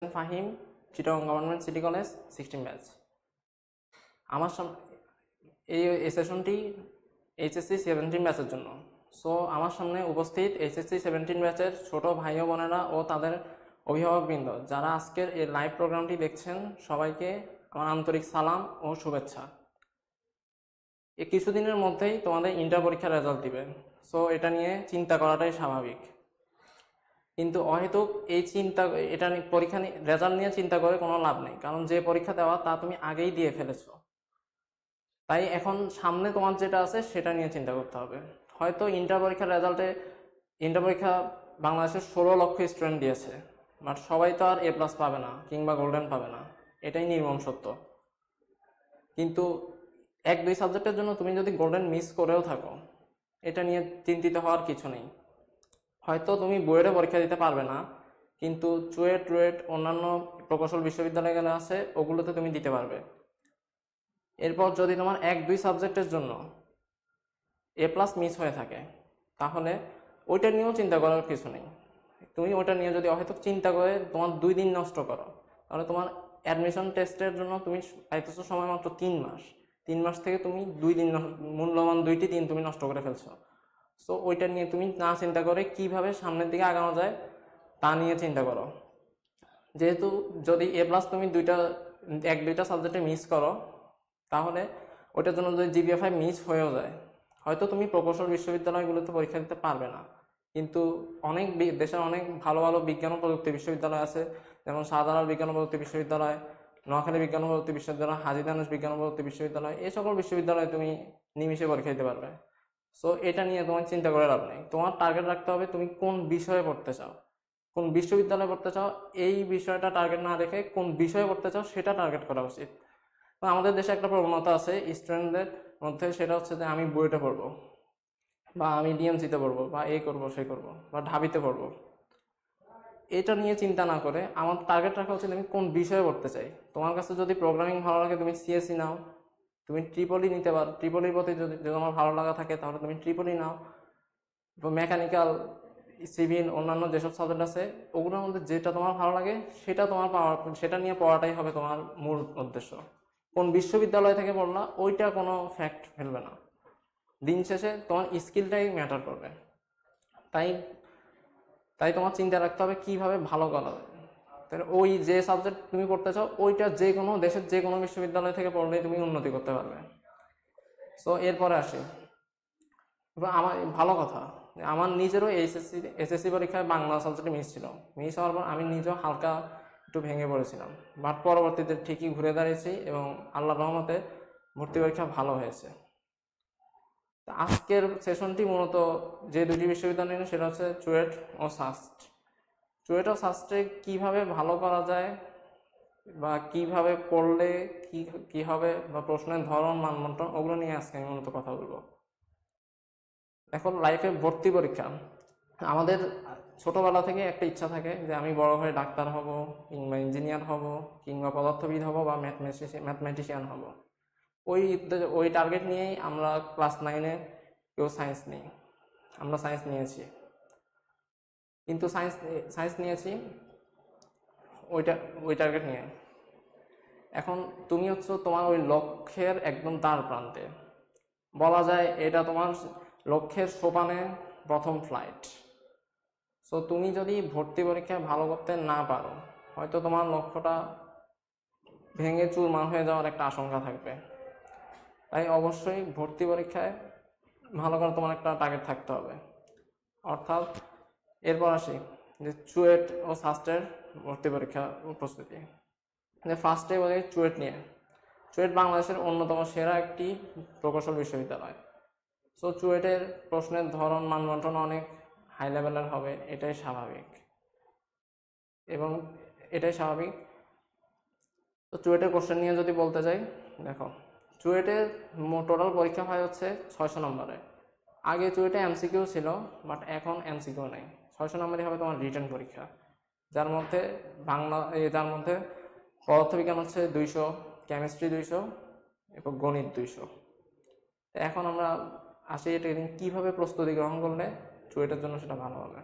Fahim, Chittagong government city college 16 batch. আমার এই সেশনটি HSC 17 ব্যাচের জন্য। সো আমার সামনে উপস্থিত এইচএসসি 17 ব্যাচের ছোট ভাই ও বোনেরা ও তাদের অভিভাবকবৃন্দ যারা আজকের এই লাইভ প্রোগ্রামটি দেখছেন, সবাইকে আমার আন্তরিক সালাম ও শুভেচ্ছা। এই কিছুদিনের মধ্যেই তোমাদের ইন্টার পরীক্ষার রেজাল্ট দিবে। সো এটা নিয়ে চিন্তা করাটাই স্বাভাবিক, কিন্তু অহেতুক এই চিন্তা, এটা পরীক্ষা রেজাল্ট নিয়ে চিন্তা করে কোনো লাভ নেই, কারণ যে পরীক্ষা দেওয়া তা তুমি আগেই দিয়ে ফেলেছো। তাই এখন সামনে তোমার যেটা আছে সেটা নিয়ে চিন্তা করতে হবে। হয়তো ইন্টার পরীক্ষা বাংলাদেশের 16 লক্ষ স্টুডেন্ট দিয়েছে, বাট সবাই তো আর এ প্লাস পাবে না কিংবা গোল্ডেন পাবে না, এটাই নির্মম সত্য। কিন্তু 1-2 সাবজেক্টের জন্য তুমি যদি গোল্ডেন মিস করেও থাকো, এটা নিয়ে চিন্তিত হওয়ার কিছু নেই। হয়তো তুমি বুয়েটে পরীক্ষা দিতে পারবে না, কিন্তু চুয়েট রুয়েট অন্যান্য প্রকৌশল বিশ্ববিদ্যালয়গুলো আছে, ওগুলোতে তুমি দিতে পারবে। এরপর যদি তোমার 1-2 সাবজেক্টের জন্য এ প্লাস মিস হয়ে থাকে, তাহলে ওইটা নিয়েও চিন্তা করার কিছু নেই। তুমি ওইটা নিয়ে যদি অহেতুক চিন্তা করে তোমার 2 দিন নষ্ট করো, তাহলে তোমার অ্যাডমিশন টেস্টের জন্য তুমি পাইতেছো সময় মাত্র 3 মাস। 3 মাস থেকে তুমি 2 দিন, মূল্যবান 2টি দিন তুমি নষ্ট করে ফেলছো। সো ওইটা নিয়ে তুমি না চিন্তা করে কিভাবে সামনের দিকে আগানো যায় তা নিয়ে চিন্তা করো। যেহেতু যদি এ প্লাস তুমি 1-2টা সাবজেক্টে মিস করো, তাহলে ওইটার জন্য যদি জিপিএ 5 মিস হয়েও যায়, হয়তো তুমি প্রকৌশল বিশ্ববিদ্যালয়গুলোতে পরীক্ষা দিতে পারবে না, কিন্তু দেশের অনেক ভালো ভালো বিজ্ঞান ও প্রযুক্তি বিশ্ববিদ্যালয় আছে, যেমন শাহজালাল বিজ্ঞান ও প্রযুক্তি বিশ্ববিদ্যালয়, নোয়াখালী বিজ্ঞান ও প্রযুক্তি বিশ্ববিদ্যালয়, হাজী দানেশ বিজ্ঞান ও প্রযুক্তি বিশ্ববিদ্যালয়, এই সকল বিশ্ববিদ্যালয়ে তুমি নিমিশে পরীক্ষা দিতে পারবে। সো এটা নিয়ে তোমার চিন্তা করে লাভ নেই। তোমার টার্গেট রাখতে হবে তুমি কোন বিষয়ে পড়তে চাও, কোন বিশ্ববিদ্যালয়ে পড়তে চাও, এই বিষয়টা টার্গেট না রেখে কোন বিষয়ে পড়তে চাও সেটা টার্গেট করা উচিত। আমাদের দেশে একটা প্রবণতা আছে স্টুডেন্টদের মধ্যে, সেটা হচ্ছে যে আমি বুয়েটে পড়বো, বা আমি ডিএমসিতে পড়বো, বা এই করবো সেই করবো, বা ঢাবিতে পড়বো। এটা নিয়ে চিন্তা না করে আমার টার্গেট রাখা উচিত আমি কোন বিষয়ে পড়তে চাই। তোমার কাছে যদি প্রোগ্রামিং ভালো লাগে তুমি সিএসসি নাও, তুমি ট্রিপলি নিতে পারো, ট্রিপলির প্রতি যদি তোমার ভালো লাগা থাকে তাহলে তুমি ট্রিপলি নাও। মেকানিক্যাল, সিভিল, অন্যান্য যেসব সাবজেক্ট আছে ওগুলোর মধ্যে যেটা তোমার ভালো লাগে সেটা নিয়ে পড়াটাই হবে তোমার মূল উদ্দেশ্য। কোন বিশ্ববিদ্যালয় থেকে পড়লা ওইটা কোনো ফ্যাক্ট ফেলবে না, দিন শেষে তোমার স্কিলটাই ম্যাটার করবে। তাই তাই তোমার চিন্তা রাখতে হবে কিভাবে ভালো করা যায়। তাহলে ওই যে সাবজেক্ট তুমি পড়তে চাও ওইটা যে কোনো দেশের যে কোনো বিশ্ববিদ্যালয় থেকে পড়লেই তুমি উন্নতি করতে পারবে। সো এরপরে আসি, আমার ভালো কথা, আমার নিজেরও এসএসসি পরীক্ষায় বাংলা সাবজেক্টে মিস ছিল। মিস হওয়ার পর আমি নিজেও হালকা একটু ভেঙে পড়েছিলাম, বাট পরবর্তীতে ঠিকই ঘুরে দাঁড়িয়েছি এবং আল্লাহর রহমতে ভর্তি পরীক্ষা ভালো হয়েছে। আজকের সেশনটি মূলত যে দুটি বিশ্ববিদ্যালয় নিয়ে, সেটা হচ্ছে চুয়েট ও সাস্ট। চুয়েট ও সাস্টে কীভাবে ভালো করা যায় বা কিভাবে পড়লে কি হবে, বা প্রশ্নের ধরন মানমন্ত্রণ, ওগুলো নিয়ে আজকে আমি মূলত কথা বলবো। এখন লাইফে ভর্তি পরীক্ষা, আমাদের ছোটবেলা থেকে একটা ইচ্ছা থাকে যে আমি বড় হয়ে ডাক্তার হব, কিংবা ইঞ্জিনিয়ার হব, কিংবা পদার্থবিদ হব, বা ম্যাথমেটিশিয়ান হব। ওই টার্গেট নিয়েই আমরা ক্লাস 9-এ কেউ সায়েন্স নিই, আমরা সায়েন্স নিয়েছি। কিন্তু সায়েন্স নিয়েছি ওই টার্গেট নিয়ে। এখন তুমি হচ্ছে তোমার ওই লক্ষ্যের একদম দ্বার প্রান্তে, বলা যায় এটা তোমার লক্ষ্যের সোপানে প্রথম ফ্লাইট। সো তুমি যদি ভর্তি পরীক্ষায় ভালো করতে না পারো, হয়তো তোমার লক্ষ্যটা ভেঙে চুরমার হয়ে যাওয়ার একটা আশঙ্কা থাকবে। তাই অবশ্যই ভর্তি পরীক্ষায় ভালো করে তোমার একটা টার্গেট থাকতে হবে। অর্থাৎ এরপর আসি যে চুয়েট ও সাস্টের ভর্তি পরীক্ষা প্রস্তুতি। ফার্স্টে বলি চুয়েট নিয়ে। চুয়েট বাংলাদেশের অন্যতম সেরা একটি প্রকৌশল বিশ্ববিদ্যালয়। সো চুয়েটের প্রশ্নের ধরন মানবন্টন অনেক হাই লেভেলের হবে, এটাই স্বাভাবিক। তো চুয়েটের কোশ্চেন নিয়ে যদি বলতে যাই, দেখো চুয়েটের টোটাল পরীক্ষা হয় হচ্ছে 600 নম্বরে। আগে চুয়েটে এমসিকিউ ছিল, বাট এখন এমসিকিউ নেই। 600 নম্বরই হবে তোমার রিটেন পরীক্ষা, যার মধ্যে পদার্থবিজ্ঞান হচ্ছে 200, কেমিস্ট্রি 200 এবং গণিত 200। এখন আমরা আসি এটা কীভাবে প্রস্তুতি গ্রহণ করলে চুয়েটের জন্য সেটা ভালো হবে।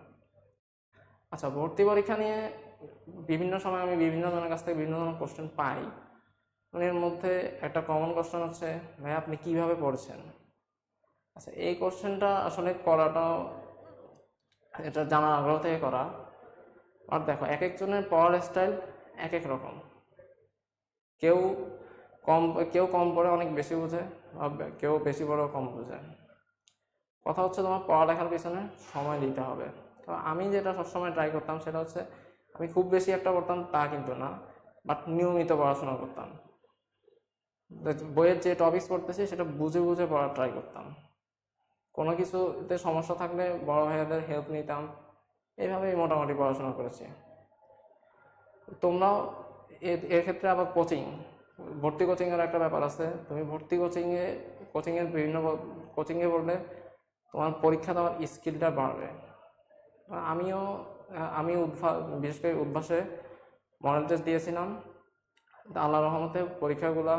আচ্ছা, ভর্তি পরীক্ষা নিয়ে বিভিন্ন সময় আমি বিভিন্ন জনের কাছ থেকে বিভিন্ন ধরনের কোশ্চেন পাই। এর মধ্যে একটা কমন কোশ্চেন হচ্ছে, ভাই আপনি কিভাবে পড়ছেন? আচ্ছা, এই কোশ্চেনটা আসলে করাটাও এটা জানার আগ্রহ থেকে করা। আর দেখো, এক একজনের পড়ার স্টাইল এক এক রকম। কেউ কম কেউ কম পড়ে অনেক বেশি বোঝে, কেউ বেশি পড়েও কম বোঝে। কথা হচ্ছে তোমার পড়ালেখার পিছনে সময় দিতে হবে। তো আমি যেটা সবসময় ট্রাই করতাম সেটা হচ্ছে, আমি খুব বেশি একটা পড়তাম তা কিন্তু না, বাট নিয়মিত পড়াশোনা করতাম। বইয়ের যে টপিকস পড়তেছি সেটা বুঝে বুঝে পড়ার ট্রাই করতাম। কোনো কিছুতে সমস্যা থাকলে বড় ভাইয়াদের হেল্প নিতাম। এইভাবেই মোটামুটি পড়াশোনা করেছি। তোমরাও এর ক্ষেত্রে আবার ভর্তি কোচিংয়ের একটা ব্যাপার আছে। তুমি ভর্তি কোচিংয়ের বিভিন্ন কোচিংয়ে পড়লে তোমার পরীক্ষা দেওয়ার স্কিলটা বাড়বে। আমিও আমি বিশেষ করে উদ্ভাসে মডেল টেস্ট দিয়েছিলাম। আল্লাহ রহমতে পরীক্ষাগুলো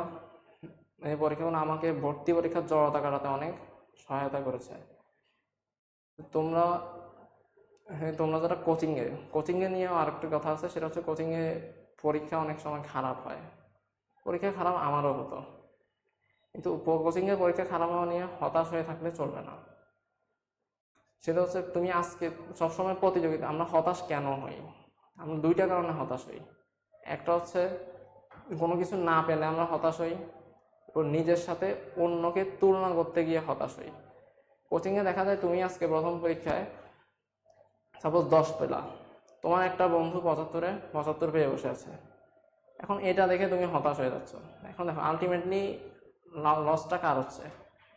আমাকে ভর্তি পরীক্ষার জড়তা কাটাতে অনেক সহায়তা করেছে। তোমরা তোমরা যারা কোচিংয়ে নিয়েও আরেকটা কথা আছে, সেটা হচ্ছে কোচিংয়ে পরীক্ষা অনেক সময় খারাপ হয়। পরীক্ষা খারাপ আমারও হতো, কিন্তু কোচিংয়ের পরীক্ষা খারাপ হওয়া নিয়ে হতাশ হয়ে থাকলে চলবে না। সেটা হচ্ছে, তুমি আজকে সবসময় প্রতিযোগিতা। আমরা হতাশ কেন হই? আমরা দুইটা কারণে হতাশ হই। একটা হচ্ছে কোনো কিছু না পেলে আমরা হতাশ হই, ও নিজের সাথে অন্যকে তুলনা করতে গিয়ে হতাশ হই। কোচিংয়ে দেখা যায় তুমি আজকে প্রথম পরীক্ষায় সাপোজ 10 পেলা, তোমার একটা বন্ধু 75 পেয়ে বসে আছে। এখন এটা দেখে তুমি হতাশ হয়ে যাচ্ছ। এখন দেখো, আলটিমেটলি লসটা কার হচ্ছে?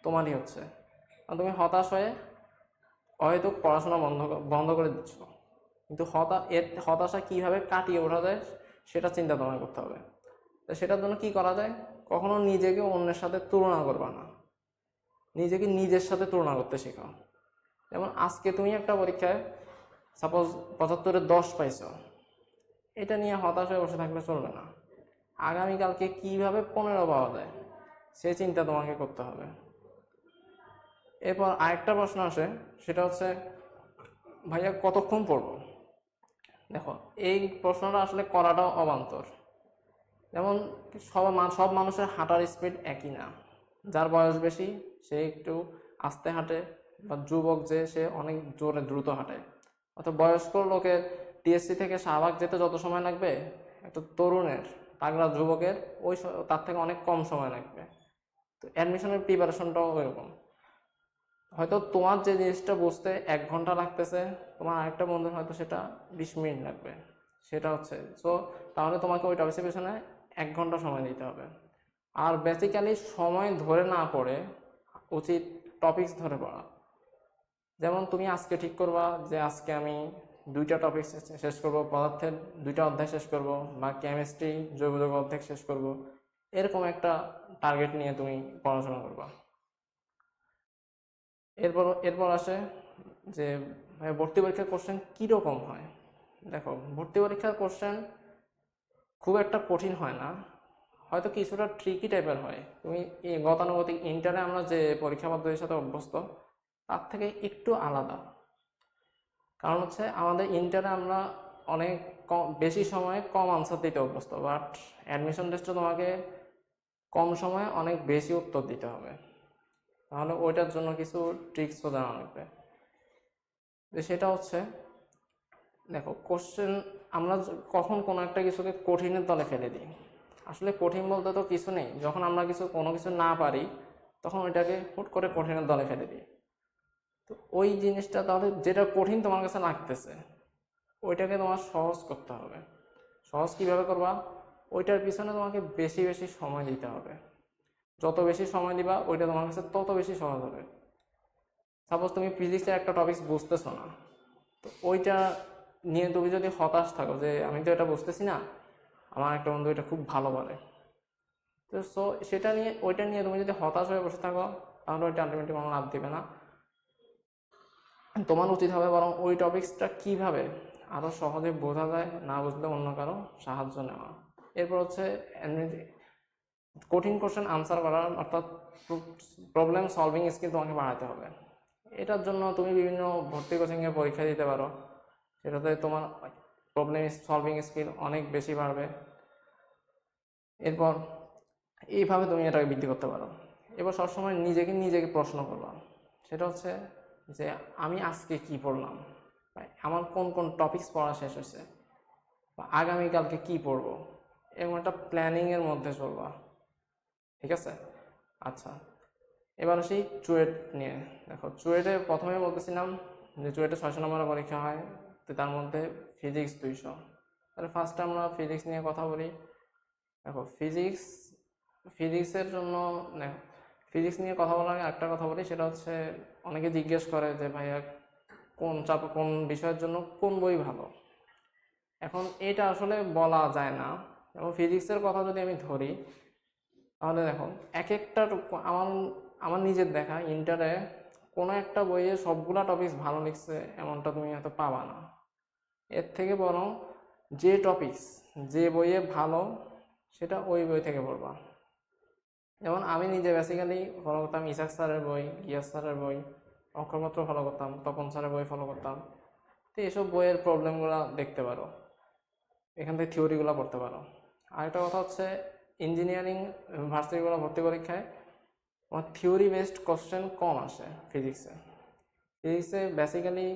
তোমারই হচ্ছে। তুমি হতাশ হয়ে হয়তো পড়াশোনা বন্ধ করে দিচ্ছ, কিন্তু হতাশা কিভাবে কাটিয়ে ওঠা যায় সেটা চিন্তা তোমায় করতে হবে। তো সেটার জন্য কি করা যায়? কখনো নিজেকে অন্যের সাথে তুলনা করবা না, নিজেকে নিজের সাথে তুলনা করতে শেখাও। যেমন আজকে তুমি একটা পরীক্ষায় সাপোজ 75-এ 10 পাইছো, এটা নিয়ে হতাশ হয়ে বসে থাকলে চলবে না। আগামীকালকে কিভাবে 15 পাওয়া যায় সে চিন্তা তোমাকে করতে হবে। এরপর আরেকটা প্রশ্ন আসে, সেটা হচ্ছে, ভাইয়া কতক্ষণ পড়বো? দেখো, এই প্রশ্নটা আসলে করাটাও অবান্তর। যেমন সব মানুষের হাঁটার স্পিড একই না। যার বয়স বেশি সে একটু আস্তে হাঁটে, বা যুবক যে সে অনেক জোরে দ্রুত হাঁটে। অর্থাৎ বয়স্ক লোকের টিএসসি থেকে শাহবাগ যেতে যত সময় লাগবে, একটা তরুণের তাগড়া যুবকের তার থেকে অনেক কম সময় লাগবে। তো অ্যাডমিশনের প্রিপারেশনটাও ওইরকম। হয়তো তোমার যে জিনিসটা বুঝতে 1 ঘন্টা লাগতেছে, তোমার আরেকটা বন্ধুর হয়তো সেটা 20 মিনিট লাগবে। সেটা হচ্ছে তাহলে তোমাকে ওই টপিকের পেছনে 1 ঘন্টা সময় দিতে হবে। আর বেসিক্যালি সময় ধরে না পড়ে উচিত টপিকস ধরে পড়া। যেমন তুমি আজকে ঠিক করবা যে আজকে আমি 2টা টপিক শেষ করব, পদার্থের 2টা অধ্যায় শেষ করব, বা কেমিস্ট্রি জৈব যৌগ অধ্যায় শেষ করব। এরকম একটা টার্গেট নিয়ে তুমি পড়াশোনা করবা। এরপর আসে যে ভর্তি পরীক্ষার কোশ্চেন কীরকম হয়। দেখো, ভর্তি পরীক্ষার কোশ্চেন খুব একটা কঠিন হয় না, হয়তো কিছুটা ট্রিকি টাইপের হয়। তুমি গতানুগতিক ইন্টারে আমরা যে পরীক্ষা পদ্ধতির সাথে অভ্যস্ত, তার থেকে একটু আলাদা। কারণ হচ্ছে, আমাদের ইন্টারে আমরা অনেক বেশি সময়ে কম আনসার দিতে অভ্যস্ত, বাট অ্যাডমিশন টেস্টে তোমাকে কম সময়ে অনেক বেশি উত্তর দিতে হবে। তাহলে ওইটার জন্য কিছু ট্রিক্সও জানা লাগবে। সেটা হচ্ছে, দেখো, কোশ্চেন আমরা কখন কোনো একটা কিছুকে কঠিনের দলে ফেলে দিই। আসলে কঠিন বলতে তো কিছু নেই। যখন আমরা কোনো কিছু না পারি, তখন ওইটাকে হুট করে কঠিনের দলে ফেলে দিই। তো ওই জিনিসটা, তাহলে যেটা কঠিন তোমার কাছে লাগতেছে ওইটাকে তোমার সহজ করতে হবে। সহজ কিভাবে করবা? ওইটার পিছনে তোমাকে বেশি বেশি সময় দিতে হবে। যত বেশি সময় দিবা ওইটা তোমার কাছে তত বেশি সহজ হবে। সাপোজ তুমি ফিজিক্সের একটা টপিক বুঝতেছো না, তো ওইটা নিয়ে তুমি যদি হতাশ থাকো যে আমি তো এটা বুঝতেছি না, আমার একটা বন্ধু এটা খুব ভালো পারে, তো ওইটা নিয়ে তুমি যদি হতাশ হয়ে বসে থাকো, তাহলে ওইটা আলটিমেটলি কোনো লাভ দিবে না। তোমার উচিত হবে বরং ওই টপিক্সটা কিভাবে আরো সহজে বোঝা যায়, না বুঝলে অন্য কারো সাহায্য নেওয়া। এরপর হচ্ছে কঠিন কোশ্চেন আনসার করার, অর্থাৎ প্রবলেম সলভিং স্কিল তোমাকে বাড়াতে হবে। এটার জন্য তুমি বিভিন্ন ভর্তি কোচিংয়ে পরীক্ষা দিতে পারো। সেটাতে তোমার প্রবলেম সলভিং স্কিল অনেক বেশি বাড়বে। এরপর এইভাবে তুমি এটাকে বৃদ্ধি করতে পারো। এবার সবসময় নিজেকে প্রশ্ন করবা, সেটা হচ্ছে যে আমি আজকে কি পড়লাম, আমার কোন কোন টপিকস পড়া শেষ হয়েছে, বা আগামীকালকে কি পড়বো, এরকম একটা প্ল্যানিংয়ের মধ্যে চলবা। ঠিক আছে? আচ্ছা, এবার আসি চুয়েট নিয়ে। দেখো, চুয়েটে প্রথমে বলতেছিলাম যে চুয়েটে 600 নম্বরের পরীক্ষা হয়, তো তার মধ্যে ফিজিক্স 200। তাহলে ফার্স্টে আমরা ফিজিক্স নিয়ে কথা বলি। দেখো, ফিজিক্সের জন্য দেখো, ফিজিক্স নিয়ে কথা বলার আগে একটা কথা বলি, সেটা হচ্ছে অনেকে জিজ্ঞেস করে যে ভাইয়া কোন বিষয়ের জন্য কোন বই ভালো। এখন এটা আসলে বলা যায় না। এবং ফিজিক্সের কথা যদি আমি ধরি, তাহলে দেখো এক একটা আমার আমার নিজের দেখা ইন্টারে কোনো একটা বইয়ে সবগুলা টপিকস ভালো লিখছে এমনটা তুমি হয়তো পাবা না। এর থেকে বরং যে টপিকস যে বইয়ে ভালো সেটা ওই বই থেকে পড়বা। যেমন আমি নিজে বেসিক্যালি ফলো করতাম ইসাক স্যারের বই, গিয়াস স্যারের বই, অক্ষরপত্র ফলো করতাম, তপন স্যারের বই ফলো করতাম। তো এসব বইয়ের প্রবলেমগুলো দেখতে পারো, এখান থেকে থিওরিগুলো পড়তে পারো। আরেকটা কথা হচ্ছে ইঞ্জিনিয়ারিং ভার্সিটিগুলো ভর্তি পরীক্ষায় আমার থিওরি বেসড কোশ্চেন কম আসে। ফিজিক্সে বেসিক্যালি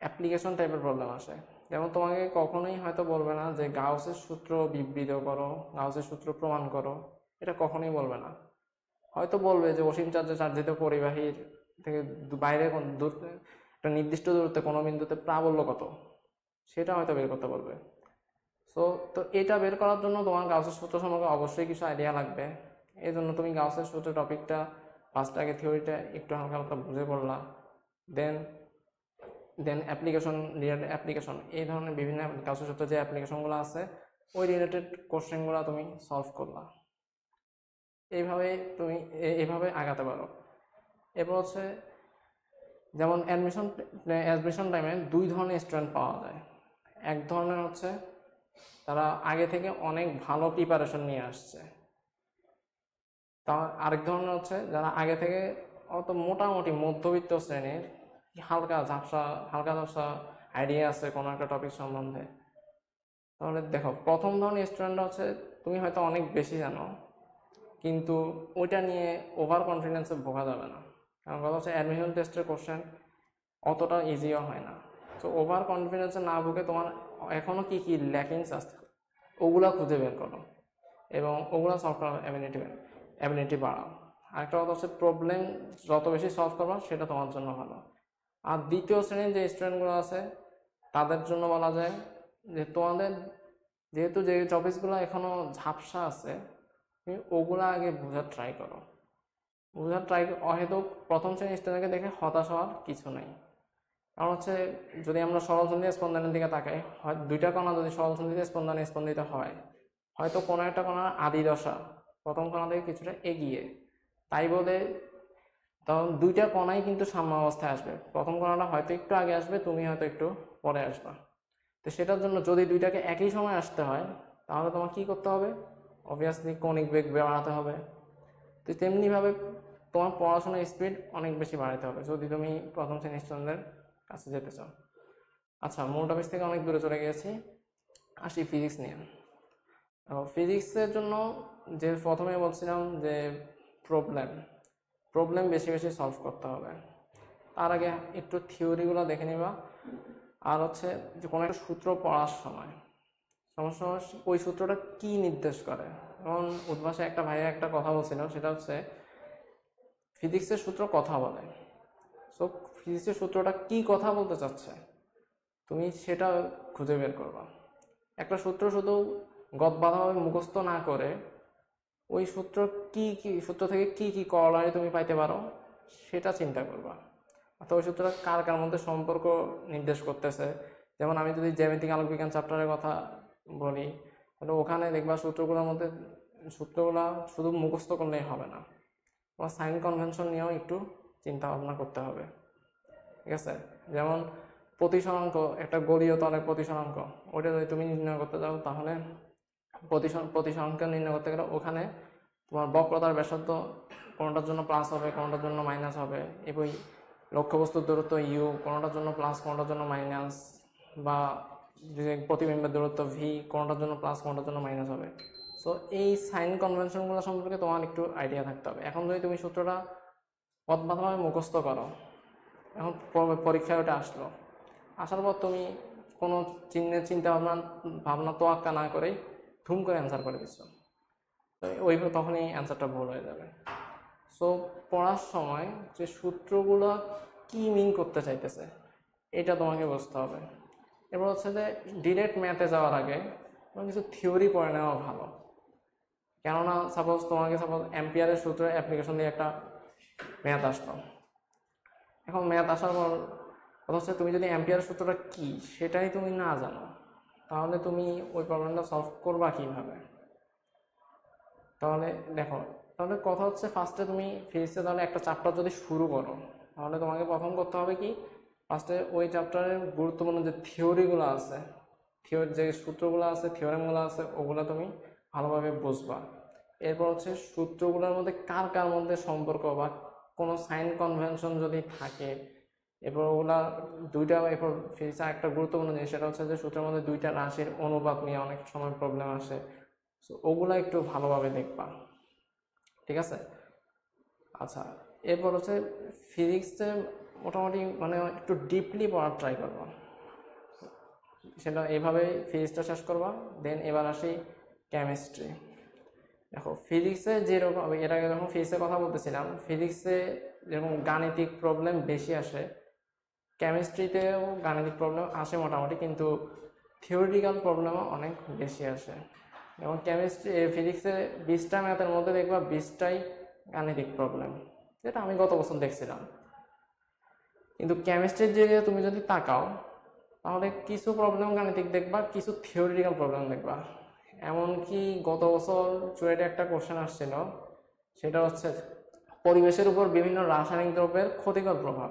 অ্যাপ্লিকেশন টাইপের প্রবলেম আসে। যেমন তোমাকে কখনোই হয়তো বলবে না যে গাউসের সূত্র বিবৃত করো, গাউসের সূত্র প্রমাণ করো, এটা কখনোই বলবে না। হয়তো বলবে যে অসীম চার্জে চার্জিত পরিবাহীর থেকে বাইরে দূর একটা নির্দিষ্ট দূরত্বে কোনো বিন্দুতে প্রাবল্য কত, সেটা হয়তো বের করতে বলবে। তো এটা বের করার জন্য তোমার গাউসের সূত্র সম্পর্কে অবশ্যই কিছু আইডিয়া লাগবে। এই জন্য তুমি গাউসের সূত্র টপিকটা ফার্স্ট আগে থিওরিটা একটু হালকা হালকা বুঝে পড়লা, দেন অ্যাপ্লিকেশন এই ধরনের বিভিন্ন গাউসের সূত্রে যে অ্যাপ্লিকেশনগুলো আছে ওই রিলেটেড কোশ্চেনগুলো তুমি সলভ করলা। এইভাবে আগাতে পারো। এরপর হচ্ছে যেমন অ্যাডমিশন টাইমে দুই ধরনের স্টুডেন্ট পাওয়া যায়। এক ধরনের হচ্ছে তারা আগে থেকে অনেক ভালো প্রিপারেশন নিয়ে আসছে। তা আরেক ধরনের হচ্ছে যারা আগে থেকে অত মোটামুটি মধ্যবিত্ত শ্রেণীর, হালকা ঝাপসা আইডিয়া আছে কোনো একটা টপিক সম্বন্ধে। তাহলে দেখো, প্রথম ধরনের স্টুডেন্ট হচ্ছে তুমি হয়তো অনেক বেশি জানো, কিন্তু ওইটা নিয়ে ওভার কনফিডেন্সে ভোগা যাবে না। কারণ কথা হচ্ছে অ্যাডমিশন টেস্টের কোশ্চেন অতটা ইজিও হয় না। তো ওভার কনফিডেন্সে না ভুগে তোমার এখনও কী কী ল্যাকিংস আছে ওগুলা খুঁজে বের করো এবং ওগুলা সলভ করার অ্যাবিলিটি বাড়াও। আরেকটা কথা হচ্ছে প্রবলেম যত বেশি সলভ করবা সেটা তোমার জন্য ভালো। আর দ্বিতীয় শ্রেণীর যে স্টুডেন্টগুলো আছে তাদের জন্য বলা যায় যে তোমাদের যেহেতু যে টপিকসগুলো এখনও ঝাপসা আছে, তুমি ওগুলো আগে বোঝার ট্রাই করো। অহেতুক প্রথম শ্রেণীর স্টুডেন্টকে দেখে হতাশ হওয়ার কিছু নেই। কারণ হচ্ছে যদি আমরা সরলসন্ধি স্পন্দনের দিকে তাকাই, হয় দুইটা কণা যদি সরলসন্ধিতে স্পন্দিত হয়, হয়তো কোনো একটা কণার আদি দশা প্রথম কণা থেকে কিছুটা এগিয়ে, তাই বলে তখন দুইটা কণাই কিন্তু সাম্য অবস্থায় আসবে। প্রথম কণাটা হয়তো একটু আগে আসবে, তুমি হয়তো একটু পরে আসবা। তো সেটার জন্য যদি দুইটাকে একই সময় আসতে হয় তাহলে তোমার কি করতে হবে? অবভিয়াসলি কৌণিক বেগ বাড়াতে হবে। তো তেমনিভাবে তোমার পড়াশোনার স্পিড অনেক বেশি বাড়াতে হবে যদি তুমি প্রথম শ্রেণীর স্টুডেন্টদের কাছে যেতে চাও। আচ্ছা, মূল টপিক থেকে অনেক দূরে চলে গিয়েছি, আসি ফিজিক্স নিয়ে। ফিজিক্সের জন্য যে প্রথমে বলছিলাম যে প্রবলেম বেশি বেশি সলভ করতে হবে। তার আগে একটু থিওরিগুলো দেখে নিবা। আর হচ্ছে যে কোনো একটা সূত্র পড়ার সময় সমস্যা ওই সূত্রটা কি নির্দেশ করে। যেমন উদ্ভাসে একটা ভাইয়া একটা কথা বলছিল, সেটা হচ্ছে ফিজিক্সের সূত্র কথা বলে। সো ফিজিক্সের সূত্রটা কি কথা বলতে চাচ্ছে তুমি সেটা খুঁজে বের করবা। একটা সূত্র শুধু গদবাঁধাভাবে মুখস্থ না করে ওই সূত্র থেকে কি কি করলারি তুমি পাইতে পারো সেটা চিন্তা করবা। অর্থাৎ ওই সূত্রটা কার কার মধ্যে সম্পর্ক নির্দেশ করতেছে। যেমন আমি যদি জ্যামিতিক আলোক বিজ্ঞান চ্যাপ্টারের কথা বলি, তাহলে ওখানে দেখবা সূত্রগুলা শুধু মুখস্থ করলেই হবে না, তোমার সাইন কনভেনশন নিয়েও একটু চিন্তা ভাবনা করতে হবে। ঠিক আছে? যেমন প্রতিসরাঙ্ক, একটা গড়ীয় তলের প্রতিসরাঙ্ক, ওইটা যদি তুমি নির্ণয় করতে যাও তাহলে প্রতিসরাঙ্ক নির্ণয় করতে গেলে ওখানে তোমার বক্রতার ব্যাসার্ধ কোনোটার জন্য প্লাস হবে, কোনোটার জন্য মাইনাস হবে, এবং লক্ষ্যবস্তুর দূরত্ব ইউ কোনোটার জন্য প্লাস কোনোটার জন্য মাইনাস, বা যে প্রতিবিম্বের দূরত্ব ভি কোনটার জন্য প্লাস কোনটার জন্য মাইনাস হবে। সো এই সাইন কনভেনশনগুলো সম্পর্কে তোমার একটু আইডিয়া থাকতে হবে। এখন যদি তুমি সূত্রটা পথভাবে মুখস্থ করো, এখন পরীক্ষায় ওটা আসলো, আসার পর তুমি কোনো চিন্তা ভাবনা তোয়াক্কা না করেই ধুম করে অ্যান্সার করে দিচ্ছ, ওই তখনই অ্যান্সারটা ভুল হয়ে যাবে। সো পড়ার সময় যে সূত্রগুলো কি মিন করতে চাইতেছে এটা তোমাকে বুঝতে হবে। এবার হচ্ছে যে ডিরেক্ট ম্যাথে যাওয়ার আগে তোমার কিছু থিওরি পড়ে নেওয়া ভালো। কেননা সাপোজ অ্যাম্পিয়ারের সূত্রের অ্যাপ্লিকেশন দিয়ে একটা ম্যাথ আসলো, এখন ম্যাথ আসার পর কথা হচ্ছে তুমি যদি অ্যাম্পিয়ারের সূত্রটা কী সেটাই তুমি না জানো, তাহলে তুমি ওই প্রবলেমটা সলভ করবা কীভাবে? তাহলে দেখো, তাহলে কথা হচ্ছে ফার্স্টে তুমি ফিজিক্সে তাহলে একটা চ্যাপ্টার যদি শুরু করো, তাহলে তোমাকে প্রথম করতে হবে কি, ফার্স্টে ওই চ্যাপ্টারের গুরুত্বপূর্ণ যে থিওরিগুলো আছে, যে সূত্রগুলো আছে, থিওরেমগুলো আছে, ওগুলো তুমি ভালোভাবে বুঝবা। এরপর হচ্ছে সূত্রগুলোর মধ্যে কার কার মধ্যে সম্পর্ক বা কোনো সাইন কনভেনশন যদি থাকে, এরপর ওগুলা দুইটা, এরপর ফিজিক্সে একটা গুরুত্বপূর্ণ জিনিস সেটা হচ্ছে যে সূত্রের মধ্যে দুইটা রাশির অনুপাত নিয়ে অনেক সময় প্রবলেম আসে। সো ওগুলা একটু ভালোভাবে দেখবা, ঠিক আছে? আচ্ছা, এরপর হচ্ছে ফিজিক্সে মোটামুটি মানে একটু ডিপলি পড়ার ট্রাই করবা, সেটা এইভাবেই ফিজিক্সটা শেষ করবা। দেন এবার আসি কেমিস্ট্রি। দেখো ফিজিক্সে যেরকম, এর আগে যখন ফিজিক্সের কথা বলতেছিলাম, ফিজিক্সে যেরকম গাণিতিক প্রবলেম বেশি আসে, কেমিস্ট্রিতেও গাণিতিক প্রবলেম আসে মোটামুটি, কিন্তু থিওরিটিক্যাল প্রবলেমও অনেক বেশি আসে। যেমন ফিজিক্সে 20টা ম্যাথের মধ্যে দেখবা 20টাই গাণিতিক প্রবলেম, যেটা আমি গত বছর দেখছিলাম। কিন্তু কেমিস্ট্রির দিকে তুমি যদি তাকাও, তাহলে কিছু প্রবলেম গাণিতিক দেখবা, কিছু থিওরিটিক্যাল প্রবলেম দেখবা। এমনকি গত বছর চুয়েটে একটা কোশ্চেন আসছিল, সেটা হচ্ছে পরিবেশের উপর বিভিন্ন রাসায়নিক দ্রব্যের ক্ষতিকর প্রভাব।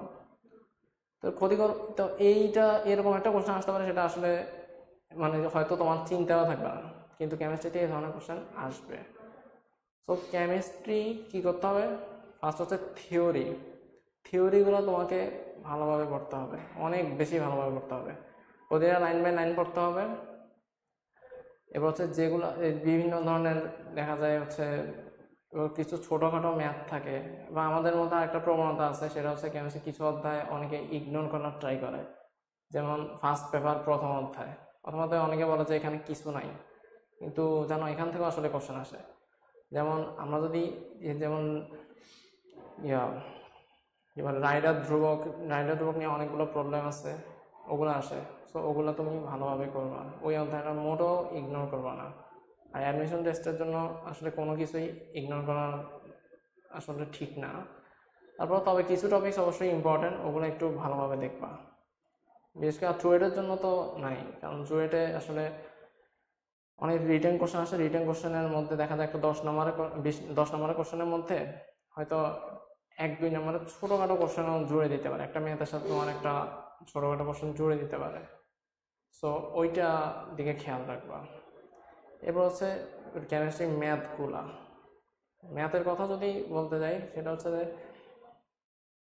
তো এইটা এরকম একটা কোশ্চেন আসতে পারে, সেটা আসলে মানে হয়তো তোমার চিন্তাও থাকবে না, কিন্তু কেমিস্ট্রিতে এই ধরনের কোশ্চেন আসবে। সো কেমিস্ট্রি কী করতে হবে, ফার্স্ট হচ্ছে থিওরিগুলো তোমাকে ভালোভাবে পড়তে হবে, অনেক বেশি ভালোভাবে পড়তে হবে, প্রতিটা লাইন বাই লাইন পড়তে হবে। এবার হচ্ছে যেগুলো বিভিন্ন ধরনের দেখা যায় হচ্ছে কিছু ছোটোখাটো ম্যাথ থাকে, বা আমাদের মধ্যে একটা প্রবণতা আছে, সেটা হচ্ছে কেমিস্ট্রি কিছু অধ্যায় অনেকে ইগনোর করার ট্রাই করে। যেমন ফার্স্ট পেপার প্রথম অধ্যায় অনেকে বলে যে এখানে কিছু নাই, কিন্তু জানো এখান থেকেও আসলে কোশ্চেন আসে। যেমন আমরা যদি যেমন এবার রাইডার ধ্রুবক নিয়ে অনেকগুলো প্রবলেম আছে, ওগুলো আসে। সো ওগুলো তুমি ভালোভাবে করবা, ওই অধ্যায়টা মোটেও ইগনোর করবা না। আর অ্যাডমিশন টেস্টের জন্য আসলে কোনো কিছুই ইগনোর করা আসলে ঠিক না। তারপর তবে কিছু টপিকস অবশ্যই ইম্পর্টেন্ট, ওগুলো একটু ভালোভাবে দেখবা। বিশেষ করে চুয়েটের জন্য তো নাই, কারণ চুয়েটে আসলে অনেক রিটেন কোশ্চেন আসে। রিটেন কোশ্চেনের মধ্যে দেখা যায় একটা 10 নম্বরের কোশ্চেনের মধ্যে হয়তো 1-2 নম্বরের ছোটোখাটো কোশ্চেনও জুড়ে দিতে পারে, একটা ম্যাথের সাথে তোমার একটা ছোটোখাটো কোশ্চেন জুড়ে দিতে পারে। সো ওইটা দিকে খেয়াল রাখবা। এরপর হচ্ছে কেমিস্ট্রি ম্যাথের কথা যদি বলতে যাই, সেটা হচ্ছে যে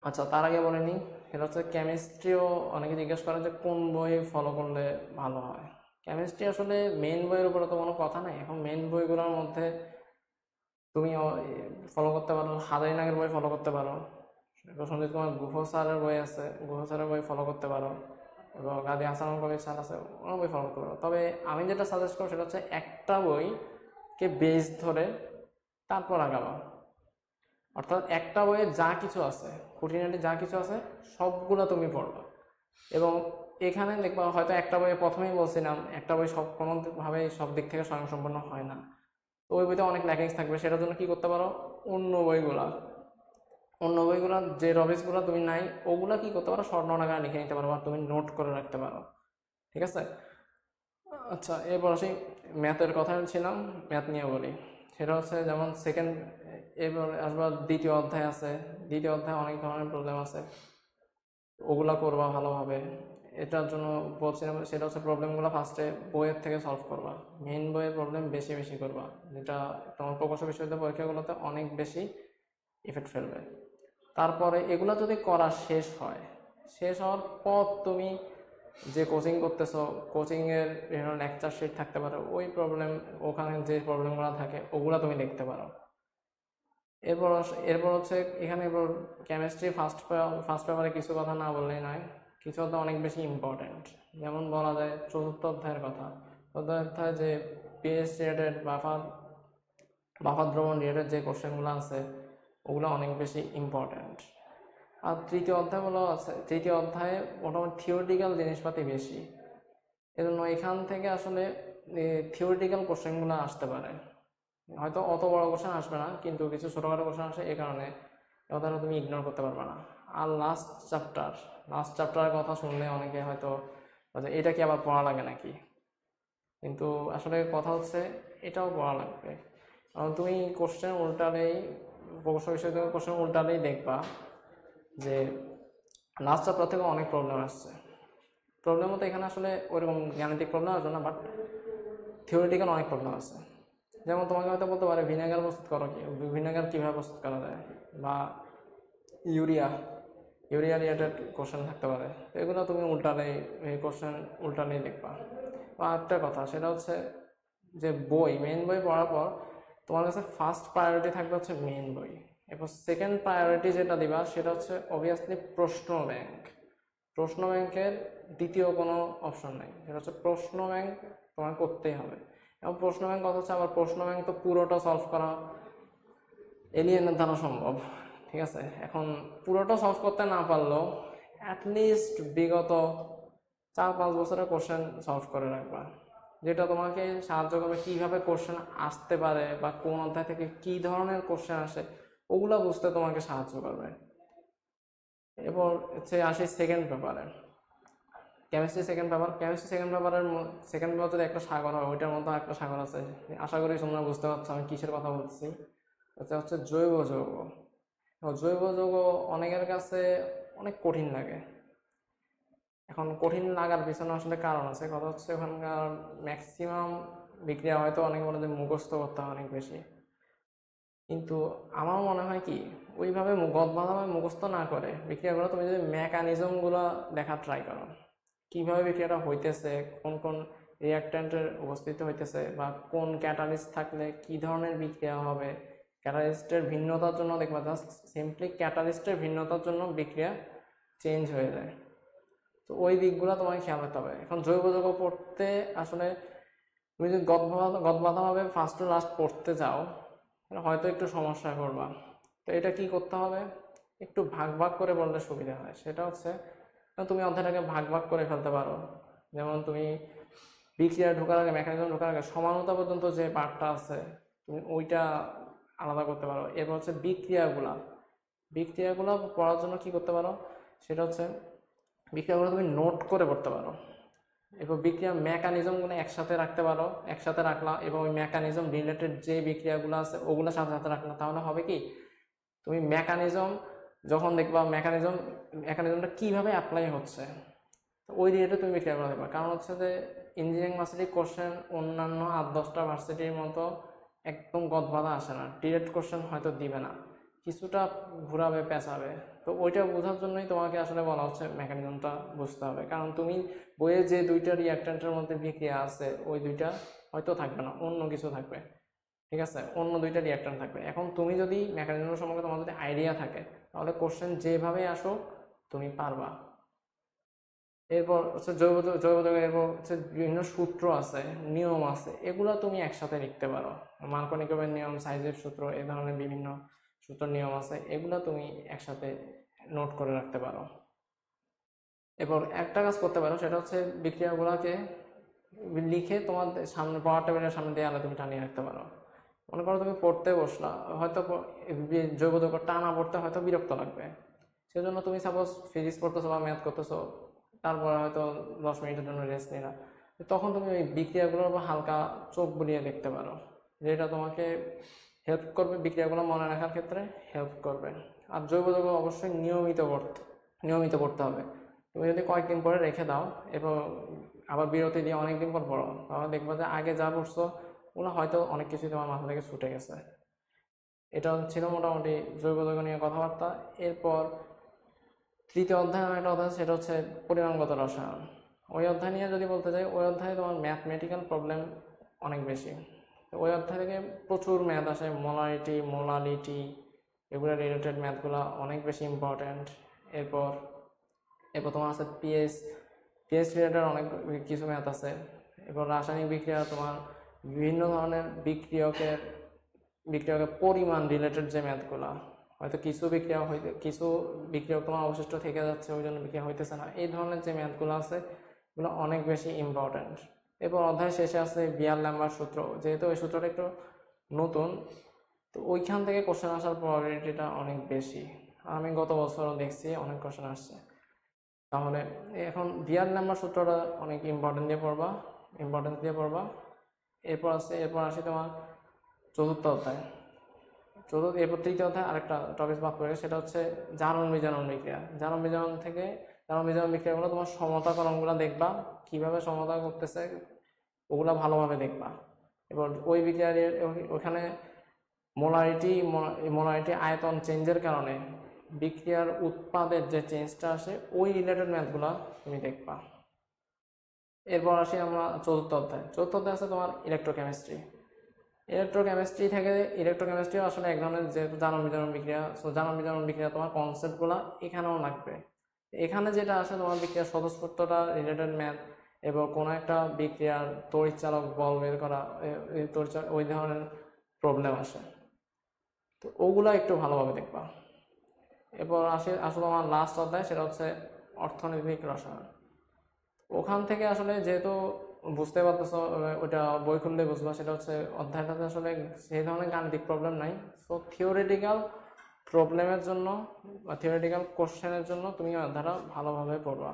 আচ্ছা তার আগে বলে নিই, সেটা হচ্ছে কেমিস্ট্রিও অনেকে জিজ্ঞেস করে যে কোন বই ফলো করলে ভালো হয়। কেমিস্ট্রি আসলে মেন বইয়ের উপরে তো কোনো কথা নাই। এখন মেন বইগুলোর মধ্যে তুমি ফলো করতে পারো হাজারিনাগের বই ফলো করতে পারো, সঞ্জিত কুমার গুহ স্যারের বই আছে, গুহ স্যারের বই ফলো করতে পারো, এবং গাজী হাসানুল কবির স্যার আছে, ওনার বই ফলো করতে পারো। তবে আমি যেটা সাজেস্ট করবো সেটা হচ্ছে একটা বইকে বেস ধরে তারপর আগাবা। অর্থাৎ একটা বইয়ে যা কিছু আছে, খুঁটিনাটি যা কিছু আছে সবগুলো তুমি পড়বা। এবং এখানে দেখবা হয়তো একটা বইয়ে প্রথমেই বলছিলাম একটা বই কোনোভাবেই সব দিক থেকে স্বয়ংসম্পূর্ণ হয় না, তো ওই বইতে অনেক ল্যাকিংস থাকবে। সেটার জন্য কি করতে পারো, অন্য বইগুলা যে রবিসগুলো তুমি নাই, ওগুলা কি করতে পারো, শর্ট নোট আকারে লিখে নিতে পারো বা তুমি নোট করে রাখতে পারো, ঠিক আছে? আচ্ছা, এরপর আসি ম্যাথের কথা ছিলাম, ম্যাথ নিয়ে বলি। সেটা হচ্ছে যেমন এরপর আসবার দ্বিতীয় অধ্যায় আছে, দ্বিতীয় অধ্যায়ে অনেক ধরনের প্রবলেম আছে, ওগুলা করবা ভালোভাবে। এটার জন্য বলছিলাম সেটা হচ্ছে প্রবলেমগুলো ফার্স্টে বইয়ের থেকে সলভ করবা, মেন বইয়ের প্রবলেম বেশি বেশি করবা, যেটা তোমার প্রকৌশল বিশ্ববিদ্যালয় পরীক্ষাগুলোতে অনেক বেশি ইফেক্ট ফেলবে। তারপরে এগুলো যদি করা শেষ হওয়ার পর তুমি যে কোচিং করতেছো কোচিংয়ের বিভিন্ন লেকচার শিট থাকতে পারে, ওই প্রবলেম ওখানে যে প্রবলেমগুলো থাকে ওগুলো তুমি দেখতে পারো। এরপর এরপর হচ্ছে এখানে এবার কেমিস্ট্রি ফার্স্ট পেপারে কিছু কথা না বললেই নয়, কিছু কথা অনেক বেশি ইম্পর্ট্যান্ট। যেমন বলা যায় চতুর্থ অধ্যায়ের কথা, চতুর্থ অধ্যায় যে পিএইচ রিলেটেড বাফার দ্রবণ রিলেটেড যে কোশ্চেনগুলো আছে ওগুলো অনেক বেশি ইম্পর্ট্যান্ট। আর তৃতীয় অধ্যায়ে মোটামুটি থিওরিটিক্যাল জিনিসপাতি বেশি, এজন্য এখান থেকে আসলে থিওরিটিক্যাল কোশ্চেনগুলো আসতে পারে। হয়তো অত বড় কোশ্চেন আসবে না, কিন্তু কিছু ছোটোখাটো কোশ্চেন আসে, এই কারণে কথাটা তুমি ইগনোর করতে পারবে না। আর লাস্ট চ্যাপ্টারের কথা শুনলে অনেকে হয়তো এটা কি আবার পড়া লাগে নাকি, কিন্তু আসলে কথা হচ্ছে এটাও পড়া লাগবে। কারণ তুমি কোশ্চেন উল্টালেই প্রকৌশল বিষয় থেকে কোশ্চেন উল্টালেই দেখবা যে লাস্ট চ্যাপ্টার থেকে অনেক প্রবলেম আসছে। প্রবলেম মতো এখানে আসলে ওইরকম জ্ঞানিক প্রবলেম আসবে না, বাট থিওরিটিক্যাল অনেক প্রবলেম আছে। যেমন তোমাকে হয়তো বলতে পারে ভিনেগার প্রস্তুত করো, ভিনেগার কীভাবে প্রস্তুত করা যায়, বা ইউরিয়া রিলেটেড কোশ্চেন থাকতে পারে। তো এগুলো তুমি এই কোশ্চেন উল্টালেই দেখবা। বা একটা কথা সেটা হচ্ছে যে মেইন বই পড়ার পর তোমার কাছে ফার্স্ট প্রায়োরিটি থাকবে হচ্ছে মেইন বই, এরপর সেকেন্ড প্রায়োরিটি যেটা দিবা সেটা হচ্ছে অবভিয়াসলি প্রশ্ন ব্যাংকের দ্বিতীয় কোনো অপশন নেই, সেটা হচ্ছে প্রশ্ন ব্যাংক তোমার করতেই হবে। এবং প্রশ্ন ব্যাংক কথা হচ্ছে আবার প্রশ্ন ব্যাংক তো পুরোটা সলভ করা এলিয়েনের দ্বারা সম্ভব, ঠিক আছে। এখন পুরোটা সলভ করতে না পারলেও অ্যাটলিস্ট বিগত 4-5 বছরের কোশ্চেন সলভ করে রাখবা, যেটা তোমাকে সাহায্য করবে কীভাবে কোশ্চেন আসতে পারে বা কোন অধ্যায় থেকে কী ধরনের কোশ্চেন আসে ওগুলো বুঝতে তোমাকে সাহায্য করবে। এরপর হচ্ছে আসি সেকেন্ড পেপারে, কেমিস্ট্রি সেকেন্ড পেপারের সেকেন্ড পেপার যদি একটা সাগর হয়, ওইটার মধ্যে একটা সাগর আছে। আশা করি তোমরা বুঝতে পারছো আমি কিসের কথা বলছি। এটা হচ্ছে জৈব যৌগ। জৈব যৌগ অনেকের কাছে অনেক কঠিন লাগে। এখন কঠিন লাগার পিছনে আসলে কারণ আছে। কথা হচ্ছে ওখানকার ম্যাক্সিমাম বিক্রিয়া হয়তো অনেকে বলে যে মুখস্থ করতে হয় অনেক বেশি, কিন্তু আমার মনে হয় কি ওইভাবে গদবাঁধাভাবে মুখস্থ না করে বিক্রিয়াগুলো তুমি যদি মেকানিজমগুলো দেখার ট্রাই করো, কীভাবে বিক্রিয়াটা হইতেছে, কোন কোন রিয়াক্ট্যান্টের উপস্থিতি হইতেছে, বা কোন ক্যাটালিস্ট থাকলে কী ধরনের বিক্রিয়া হবে, ক্যাটালিস্টের ভিন্নতার জন্য দেখবা জাস্ট সিম্পলি ক্যাটালিস্টের ভিন্নতার জন্য বিক্রিয়া চেঞ্জ হয়ে যায়। তো ওই দিকগুলো তোমাকে খেয়াল রাখতে হবে। এখন জৈব যৌগ পড়তে আসলে তুমি যদি গদবাঁধাভাবে ফার্স্ট টু লাস্ট পড়তে যাও হয়তো একটু সমস্যায় পড়বা। তো এটা কি করতে হবে, একটু ভাগ ভাগ করে বললে সুবিধা হয়। সেটা হচ্ছে তুমি অধ্যায়টাকে ভাগ ভাগ করে ফেলতে পারো। যেমন তুমি বিক্রিয়া ঢোকার আগে, মেকানিজম ঢোকার আগে সমানতা পর্যন্ত যে পার্টটা আছে তুমি ওইটা আলাদা করতে পারো। এরপর হচ্ছে বিক্রিয়াগুলো পড়ার জন্য কি করতে পারো, সেটা হচ্ছে বিক্রিয়াগুলো তুমি নোট করে পড়তে পারো। এরপর বিক্রিয়ার মেকানিজমগুলো একসাথে রাখতে পারো, একসাথে রাখলা এবং ওই মেকানিজম রিলেটেড যে বিক্রিয়াগুলো আছে ওগুলো সাথে সাথে রাখলা। তাহলে হবে কি তুমি মেকানিজম যখন দেখবা মেকানিজমটা কীভাবে অ্যাপ্লাই হচ্ছে ওই রিলেটেড তুমি বিক্রিয়াগুলো দেখবা। কারণ হচ্ছে যে ইঞ্জিনিয়ারিং ভার্সিটির কোশ্চেন অন্যান্য 8-10টা ভার্সিটির মতো একদম গদবাঁধা আসে না। ডিরেক্ট কোশ্চেন হয়তো দিবে না, কিছুটা ঘুরাবে পেঁচাবে। তো ওইটা বোঝার জন্যই তোমাকে আসলে বলা হচ্ছে মেকানিজমটা বুঝতে হবে। কারণ তুমি বইয়ে যে দুইটা রিঅ্যাক্ট্যান্টের মধ্যে বিক্রিয়া আছে ওই দুইটা হয়তো থাকবে না, অন্য কিছু থাকবে, ঠিক আছে, অন্য দুইটা রিঅ্যাক্ট্যান্ট থাকবে। এখন তুমি যদি মেকানিজম সম্পর্কে তোমার যদি আইডিয়া থাকে তাহলে কোশ্চেন যেভাবে আসুক তুমি পারবা। এরপর হচ্ছে জৈব যৌগের, এরপর হচ্ছে বিভিন্ন সূত্র আছে, নিয়ম আছে, এগুলো তুমি একসাথে লিখতে পারো। মার্কোনিকোভের নিয়ম, সাইজের সূত্র, এ ধরনের বিভিন্ন সূত্র নিয়ম আছে, এগুলো তুমি একসাথে নোট করে রাখতে পারো। এরপর একটা কাজ করতে পারো, সেটা হচ্ছে বিক্রিয়াগুলোকে লিখে তোমার সামনে পড়ার টেবিলের সামনে দেয়ালে তুমি টানিয়ে রাখতে পারো। মনে করো তুমি পড়তে বসলা, হয়তো জৈব যৌগ টানা পড়তে হয়তো বিরক্ত লাগবে, সেজন্য তুমি সাপোজ ফিজিক্স পড়তেছো বা ম্যাথ করতেছো, তারপরে হয়তো 10 মিনিটের জন্য রেস্ট নিলা, তখন তুমি ওই বিক্রিয়াগুলোর উপর হালকা চোখ বুলিয়ে দেখতে পারো, যেটা তোমাকে হেল্প করবে বিক্রিয়াগুলো মনে রাখার ক্ষেত্রে হেল্প করবে। আর জৈব যৌগ অবশ্যই নিয়মিত পড়তে হবে। তুমি যদি কয়েকদিন পরে রেখে দাও এবং আবার বিরতি দিয়ে অনেকদিন পর পড়ো, তাহলে দেখবা যে আগে যা পড়ছো ওগুলো হয়তো অনেক কিছুই তোমার মাথা থেকে ছুটে গেছে। এটা ছিল মোটামুটি জৈব যৌগ নিয়ে কথাবার্তা। এরপর তৃতীয় অধ্যায় একটা অধ্যায়, সেটা হচ্ছে পরিমাণগত রসায়ন। ওই অধ্যায় নিয়ে যদি বলতে চাই, ওই অধ্যায়ে তোমার ম্যাথমেটিক্যাল প্রবলেম অনেক বেশি। ওই অধ্যায় থেকে প্রচুর ম্যাথ আসে, মোলালিটি এগুলো রিলেটেড ম্যাথগুলো অনেক বেশি ইম্পর্ট্যান্ট। এরপর এরপর তোমার আছে পিএস রিলেটেড অনেক কিছু ম্যাথ আছে। এরপর রাসায়নিক বিক্রিয়া, তোমার বিভিন্ন ধরনের বিক্রিয়কের পরিমাণ রিলেটেড যে ম্যাথগুলো, হয়তো কিছু বিক্রিয়ক তোমার অবশিষ্ট থেকে যাচ্ছে, ওই জন্য বিক্রিয়া হইতেছে না, এই ধরনের যে ম্যাথগুলো আছে এগুলো অনেক বেশি ইম্পর্ট্যান্ট। এরপর অধ্যায় শেষে আছে বিয়ার-ল্যাম্বার্ট সূত্র, যেহেতু ওই সূত্রটা একটু নতুন, তো ওইখান থেকে কোশ্চেন আসার প্রবাবিলিটিটা অনেক বেশি। আমি গত বছরও দেখছি অনেক কোশ্চেন আসছে। তাহলে এখন বিয়ার-ল্যাম্বার্ট সূত্রটা অনেক ইম্পর্টেন্স দিয়ে পড়বা। এরপর আসি তোমার চতুর্থ অধ্যায়। এরপর তৃতীয় অধ্যায় আরেকটা টপিক বাদ পড়ে, সেটা হচ্ছে জারণ বিজারণ বিক্রিয়া। জারণ বিজারণ বিক্রিয়াগুলো তোমার সমতাকরণগুলো দেখবা, কিভাবে সমতা করতেছে ওগুলা ভালোভাবে দেখবা। এবার ওই বিক্রিয়ার ওখানে মোলারিটি আয়তন চেঞ্জের কারণে বিক্রিয়ার উৎপাদের যে চেঞ্জটা আসে, ওই রিলেটেড ম্যাথগুলা তুমি দেখবা। এরপর আসি আমরা চতুর্থ অধ্যায় আছে তোমার ইলেকট্রোকেমিস্ট্রি আসলে এক ধরনের, যেহেতু জারণ বিজারণ বিক্রিয়া, সো জারণ বিজারণ বিক্রিয়া তোমার কনসেপ্টগুলো এখানেও লাগবে। এখানে যেটা আসে তোমার বিক্রিয়ার স্বতঃস্ফূর্ততা রিলেটেড ম্যাথ, এবং কোনো একটা বিক্রিয়ার তড়িৎচালক বল বের করা, ওই ধরনের প্রবলেম আসে, তো ওগুলা একটু ভালোভাবে দেখবা। এরপর আসলে আমার লাস্ট অধ্যায়, সেটা হচ্ছে অর্থনৈতিক রসায়ন। ওখান থেকে আসলে যেহেতু বুঝতে পারতেছো, ওটা বই খুললে বুঝবা, সেটা হচ্ছে অধ্যায়টাতে আসলে সেই ধরনের গাণিতিক প্রবলেম নাই। সো থিওরিটিক্যাল প্রবলেমের জন্য বা থিওরিটিক্যাল কোশ্চেনের জন্য তুমি অধ্যায়টা ভালোভাবে পড়বা।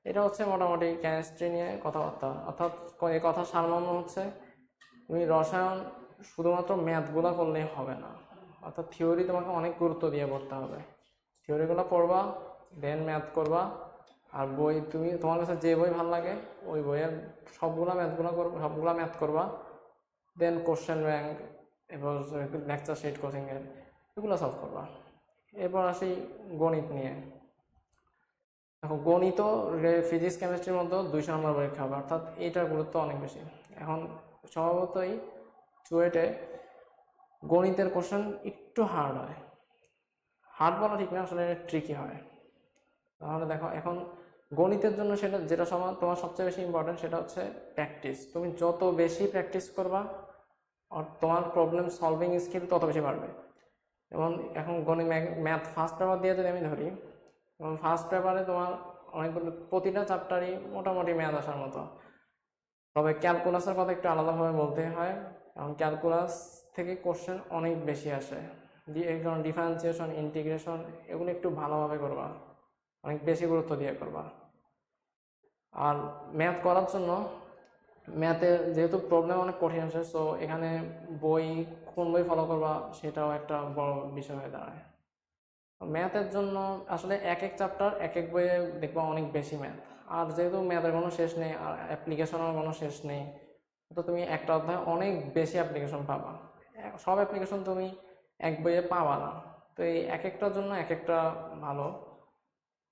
এটা হচ্ছে মোটামুটি কেমিস্ট্রি নিয়ে কথাবার্তা। অর্থাৎ এই কথার সারমর্ম হচ্ছে, তুমি রসায়ন শুধুমাত্র ম্যাথগুলো করলেই হবে না, অর্থাৎ থিওরি তোমাকে অনেক গুরুত্ব দিয়ে পড়তে হবে। থিওরিগুলো পড়বা, দেন ম্যাথ করবা। আর তোমার কাছে যে বই ভালো লাগে ওই বইয়ের সবগুলা ম্যাথ করবা, দেন কোশ্চেন ব্যাংক, এরপর লেকচার শিট কোচিংয়ের এগুলো সলভ করবা। এরপর আসি গণিত নিয়ে। এখন গণিত ফিজিক্স কেমিস্ট্রির মধ্যে 200 নম্বর পরীক্ষা হবে, অর্থাৎ এইটার গুরুত্ব অনেক বেশি। এখন স্বভাবতই চুয়েটে গণিতের কোশ্চেন একটু হার্ড বলা ঠিক না, আসলে ট্রিকি হয়। তাহলে দেখো, এখন গণিতের জন্য যেটা তোমার সবচেয়ে বেশি ইম্পর্টেন্ট, সেটা হচ্ছে প্র্যাকটিস। তুমি যত বেশি প্র্যাকটিস করবা, আর তোমার প্রবলেম সলভিং স্কিল তত বেশি বাড়বে। যেমন এখন ম্যাথ ফার্স্ট পেপার দিয়ে যদি আমি ধরি, এবং ফার্স্ট পেপারে তোমার অনেকগুলো, প্রতিটা চ্যাপ্টারই মোটামুটি ম্যাথ আসার মতো। তবে ক্যালকুলাসের কথা একটু আলাদাভাবে বলতে হয়, কারণ ক্যালকুলাস থেকে কোশ্চেন অনেক বেশি আসে। কারণ ডিফারেন্সিয়েশন, ইন্টিগ্রেশন এগুলো একটু ভালোভাবে করবা, অনেক বেশি গুরুত্ব দিয়ে করবা। আর ম্যাথ করার জন্য, ম্যাথের যেহেতু প্রবলেম অনেক কঠিন আসে, সো এখানে কোন বই ফলো করবা সেটাও একটা বড় বিষয় হয়ে দাঁড়ায়। ম্যাথের জন্য আসলে এক এক চ্যাপ্টার এক এক বইয়ে দেখবা অনেক বেশি ম্যাথ। আর যেহেতু ম্যাথের কোনো শেষ নেই, আর অ্যাপ্লিকেশনের কোনো শেষ নেই, তো তুমি একটা অধ্যায় অনেক বেশি অ্যাপ্লিকেশন পাবা। সব অ্যাপ্লিকেশন তুমি এক বইয়ে পাবা না, তো এই এক একটার জন্য এক একটা ভালো।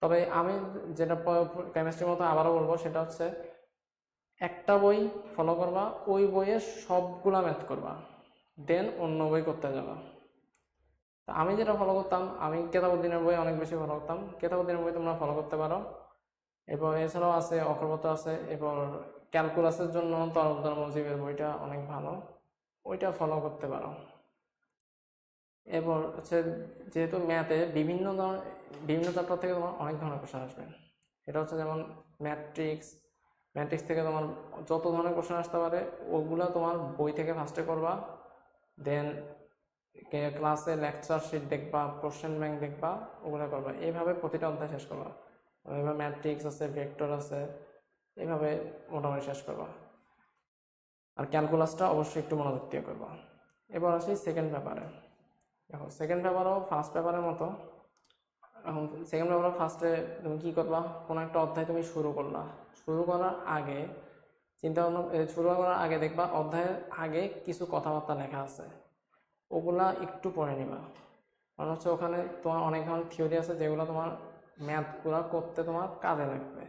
তবে আমি যেটা কেমিস্ট্রির মতো আবারও বলবো, সেটা হচ্ছে একটা বই ফলো করবা, ওই বইয়ের সবগুলা ম্যাথ করবা, দেন অন্য বই করতে যাবা। তা আমি যেটা ফলো করতাম, আমি কেতাবুদ্দিনের বই অনেক বেশি ফলো করতাম। কেতাবুদ্দিনের বই তোমরা ফলো করতে পারো। এরপর এছাড়াও আছে অক্ষরপত্র আছে। এরপর ক্যালকুলাসের জন্য তরফদার মজিবের বইটা অনেক ভালো, ওইটা ফলো করতে পারো। এরপর হচ্ছে, যেহেতু ম্যাথে বিভিন্ন চ্যাপ্টার থেকে তোমার অনেক ধরনের কোশ্চেন আসবে। এটা হচ্ছে যেমন ম্যাট্রিক্স থেকে তোমার যত ধরনের কোশ্চেন আসতে পারে, ওগুলো তোমার বই থেকে ফার্স্টে করবা, দেন ক্লাসে লেকচার শিট দেখবা, কোশ্চেন ব্যাংক দেখবা, ওগুলো করবা। এইভাবে প্রতিটা অধ্যায় শেষ করবা। এভাবে ম্যাট্রিক্স আছে, ভেক্টর আছে, এইভাবে মোটামুটি শেষ করবা। আর ক্যালকুলাসটা অবশ্যই একটু মনোযোগ দিয়ে করবা। এবার আসি সেকেন্ড পেপারে। দেখো, সেকেন্ড পেপারও ফার্স্ট পেপারের মতো। এখন সেকেন্ড পেপারে ফার্স্টে তুমি কী করবা, কোনো একটা অধ্যায় তুমি শুরু করার আগে দেখবা অধ্যায়ের আগে কিছু কথাবার্তা লেখা আছে, ওগুলা একটু পড়ে নিবা। কারণ হচ্ছে ওখানে তোমার অনেক ধরনের থিওরি আছে, যেগুলো তোমার ম্যাথগুলো করতে তোমার কাজে লাগবে।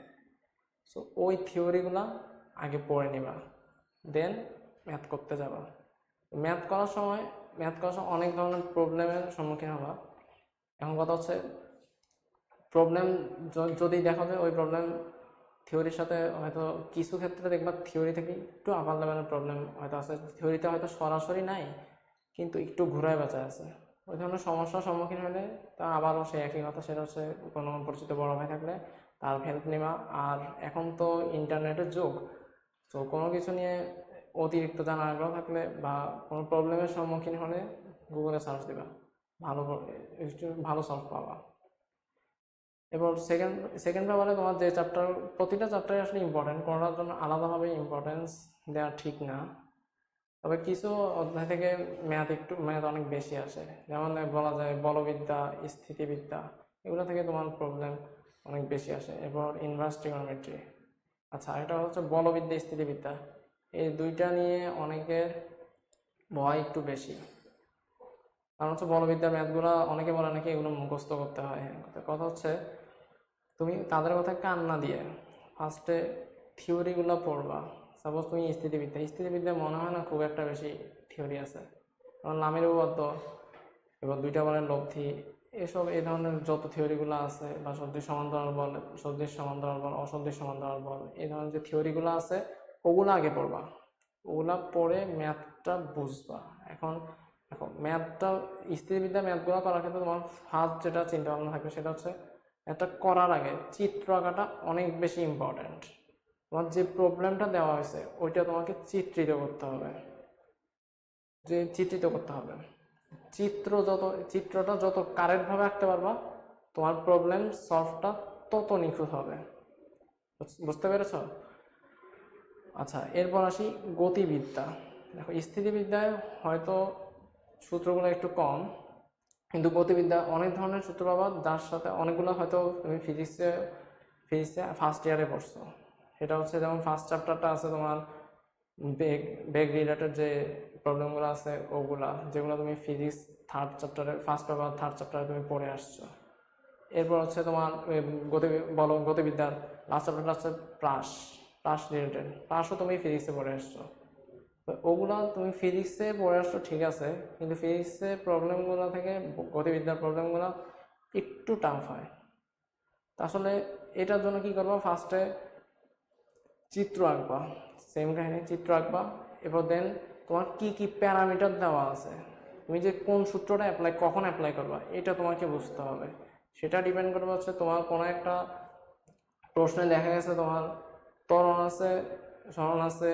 সো ওই থিওরিগুলা আগে পড়ে নিবা, দেন ম্যাথ করতে যাবা। ম্যাথ করার সময় অনেক ধরনের প্রবলেমের সম্মুখীন হবা। এখন কথা হচ্ছে প্রবলেম যদি দেখা যায় ওই প্রবলেম থিওরির সাথে হয়তো কিছু ক্ষেত্রে দেখবা থিওরি থেকে একটু আপার লেভেলের প্রবলেম হয়তো আছে, থিওরিতে হয়তো সরাসরি নাই কিন্তু একটু ঘুরায় বাঁচা আছে। ওই ধরনের সমস্যার সম্মুখীন হলে তা আবারও সেই একই কথা, সেটা হচ্ছে কোনো পরিচিত বড় ভাই থাকলে তার হেল্প নেওয়া। আর এখন তো ইন্টারনেটের যুগ, তো কোনো কিছু নিয়ে অতিরিক্ত জানার আগ্রহ থাকলে বা কোনো প্রবলেমের সম্মুখীন হলে গুগলে সার্চ দিবা, ভালো ভালো সলভ পাবা। এবার সেকেন্ড ব্যাপারে তোমার যে চ্যাপ্টার, প্রতিটা চ্যাপ্টারে আসলে ইম্পর্টেন্ট, কোনোটার জন্য আলাদাভাবে ইম্পর্টেন্স দেওয়া ঠিক না। তবে কিছু অধ্যায় থেকে ম্যাথ অনেক বেশি আসে, যেমন বলা যায় বলবিদ্যা, স্থিতিবিদ্যা, এগুলো থেকে তোমার প্রবলেম অনেক বেশি আসে। এরপর ইনভার্স ট্রিগনোমেট্রি। আচ্ছা, এটা হচ্ছে বলবিদ্যা, স্থিতিবিদ্যা, এই দুইটা নিয়ে অনেকের ভয় একটু বেশি। কারণ হচ্ছে বলবিদ্যার ম্যাথগুলো অনেকে বলে নাকি এগুলো মুখস্থ করতে হয়। কথা হচ্ছে তুমি তাদের কথা কান না দিয়ে ফার্স্টে থিওরিগুলো পড়বা। সাপোজ তুমি স্থিতিবিদ্যা মনে হয় না খুব একটা বেশি থিওরি আছে, কারণ নামের উপপাদ্য, এবার দুইটা বলের লব্ধি, এই ধরনের যত থিওরিগুলো আছে, বা সদৃশ সমান্তরাল বল, অসদৃশ সমান্তরাল বল, এই ধরনের যে থিওরিগুলো আছে ওগুলো আগে পড়বা। ওগুলা পড়ে ম্যাথটা বুঝবা। এখন ম্যাথটা, স্থিতিবিদ্যা ম্যাথগুলো করার ক্ষেত্রে তোমার ফার্স্ট যেটা চিন্তা ভাবনা থাকবে সেটা হচ্ছে এটা করার আগে চিত্র আঁকাটা অনেক বেশি ইম্পর্ট্যান্ট। তোমার যে প্রবলেমটা দেওয়া হয়েছে ওইটা তোমাকে চিত্রিত করতে হবে। চিত্রটা যত কারেক্টভাবে আঁকতে পারবা তোমার প্রবলেম সলভটা তত নিখুঁত হবে। বুঝতে পেরেছ? আচ্ছা, এরপর আসি গতিবিদ্যা। দেখো, স্থিতিবিদ্যায় হয়তো সূত্রগুলো একটু কম, কিন্তু গতিবিদ্যা অনেক ধরনের সূত্র পাবা, যার সাথে অনেকগুলো হয়তো তুমি ফিজিক্সে ফার্স্ট ইয়ারে পড়ছো। সেটা হচ্ছে যেমন ফার্স্ট চ্যাপ্টারটা আছে তোমার বেগ রিলেটেড যে প্রবলেমগুলো আছে ওগুলা, যেগুলো তুমি ফিজিক্স ফার্স্ট পেপার থার্ড চ্যাপ্টারে তুমি পড়ে আসছো। এরপর হচ্ছে তোমার গতিবিদ্যার লাস্ট চ্যাপ্টারটা হচ্ছে প্রাস রিলেটেড, প্রাসও তুমি ফিজিক্সে পড়ে আসছো। তো ওগুলো তুমি ফিজিক্সে পড়ে আসছো ঠিক আছে, কিন্তু ফিজিক্সের প্রবলেমগুলো থেকে গতিবিদ্যার প্রবলেমগুলো একটু টাফ হয়। আসলে এটার জন্য কি করবো, ফার্স্টে চিত্র আঁকবা, সেম কাহিনী চিত্র আঁকবা। এরপর দেন তোমার কি কি প্যারামিটার দেওয়া আছে, তুমি যে কোন সূত্রটা কখন অ্যাপ্লাই করবা এটা তোমাকে বুঝতে হবে। সেটা ডিপেন্ড করবে হচ্ছে তোমার কোনো একটা প্রশ্নে দেখা গেছে তোমার ত্বরণ আছে, সরণ আছে,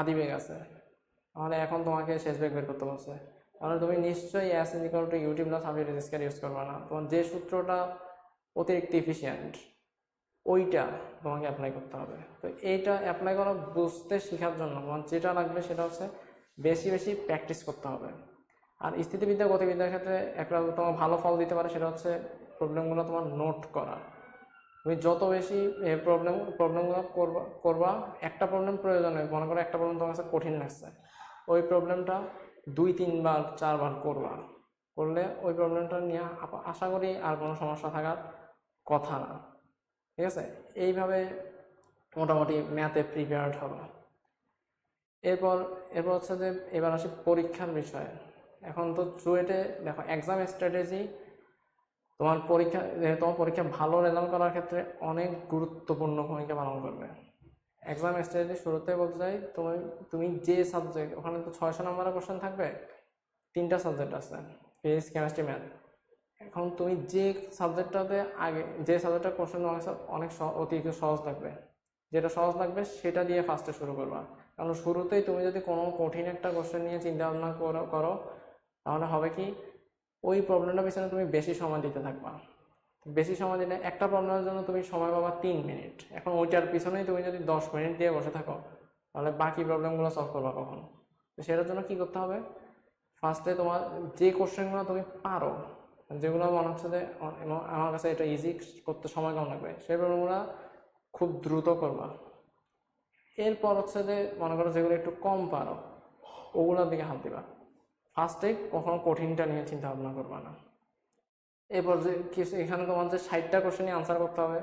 আদিবেগ আছে, তাহলে এখন তোমাকে শেষ বেগ বের করতে বলছে, তাহলে তুমি নিশ্চয়ই S equal to UT plus half UT square use করবা না। তোমার যে সূত্রটা অতিরিক্ত ইফিসিয়েন্ট ওইটা তোমাকে অ্যাপ্লাই করতে হবে। তো এইটা অ্যাপ্লাই করা বুঝতে শেখার জন্য তোমার যেটা লাগবে সেটা হচ্ছে বেশি বেশি প্র্যাকটিস করতে হবে। আর স্থিতিবিদ্যা গতিবিদ্যার ক্ষেত্রে একটা তোমার ভালো ফল দিতে পারে, সেটা হচ্ছে প্রবলেমগুলো তোমার নোট করা। তুমি যত বেশি প্রবলেমগুলো করবা, একটা প্রবলেম প্রয়োজনে মনে করো একটা প্রবলেম তোমার কাছে কঠিন লাগছে, ওই প্রবলেমটা 2-3 বার 4 বার করলে ওই প্রবলেমটা নিয়ে আশা করি আর কোনো সমস্যা থাকার কথা না। ঠিক আছে, এইভাবে মোটামুটি ম্যাথে প্রিপেয়ার্ড হবা। এরপর হচ্ছে যে এবার আসি পরীক্ষার বিষয়ে। এখন তো চুয়েটে দেখো এক্সাম স্ট্র্যাটেজি তোমার পরীক্ষা ভালো রেজাল্ট করার ক্ষেত্রে অনেক গুরুত্বপূর্ণ ভূমিকা পালন করবে। এক্সাম স্ট্র্যাটেজি শুরুতে বলতে চাই, তুমি যে সাবজেক্ট, ওখানে তো 600 নম্বরের কোশ্চেন থাকবে, 3টা সাবজেক্ট আছে, ফিজিক্স, কেমিস্ট্রি, ম্যাথ। এখন তুমি যে সাবজেক্টটা কোশ্চেন অনেক অতিরিক্ত সহজ থাকবে, যেটা সহজ লাগবে সেটা দিয়ে ফার্স্টে শুরু করবা। কারণ শুরুতেই তুমি যদি কোনো কঠিন একটা কোশ্চেন নিয়ে চিন্তা ভাবনা করো তাহলে হবে কি, ওই প্রবলেমটার পিছনে তুমি বেশি সময় দিতে থাকবা। বেশি সময় দিলে একটা প্রবলেমের জন্য তুমি সময় পাবা 3 মিনিট, এখন ওইটার পিছনেই তুমি যদি 10 মিনিট দিয়ে বসে থাকো তাহলে বাকি প্রবলেমগুলো সলভ করবা কখন? তো সেটার জন্য কি করতে হবে, ফার্স্টে তোমার যে কোশ্চেনগুলো তুমি পারো, যেগুলো মনে হচ্ছে যে আমার কাছে এটা ইজি, করতে সময় কম লাগবে, সেই প্রবলেমগুলো খুব দ্রুত করবা। এরপর হচ্ছে যে মনে করো যেগুলো একটু কম পারো ওগুলোর দিকে হাত দিবা। ফার্স্টে কখনো কঠিনটা নিয়ে চিন্তা ভাবনা করবা না। এরপর যে এখানে তোমার যে 60টা কোশ্চেনই আনসার করতে হবে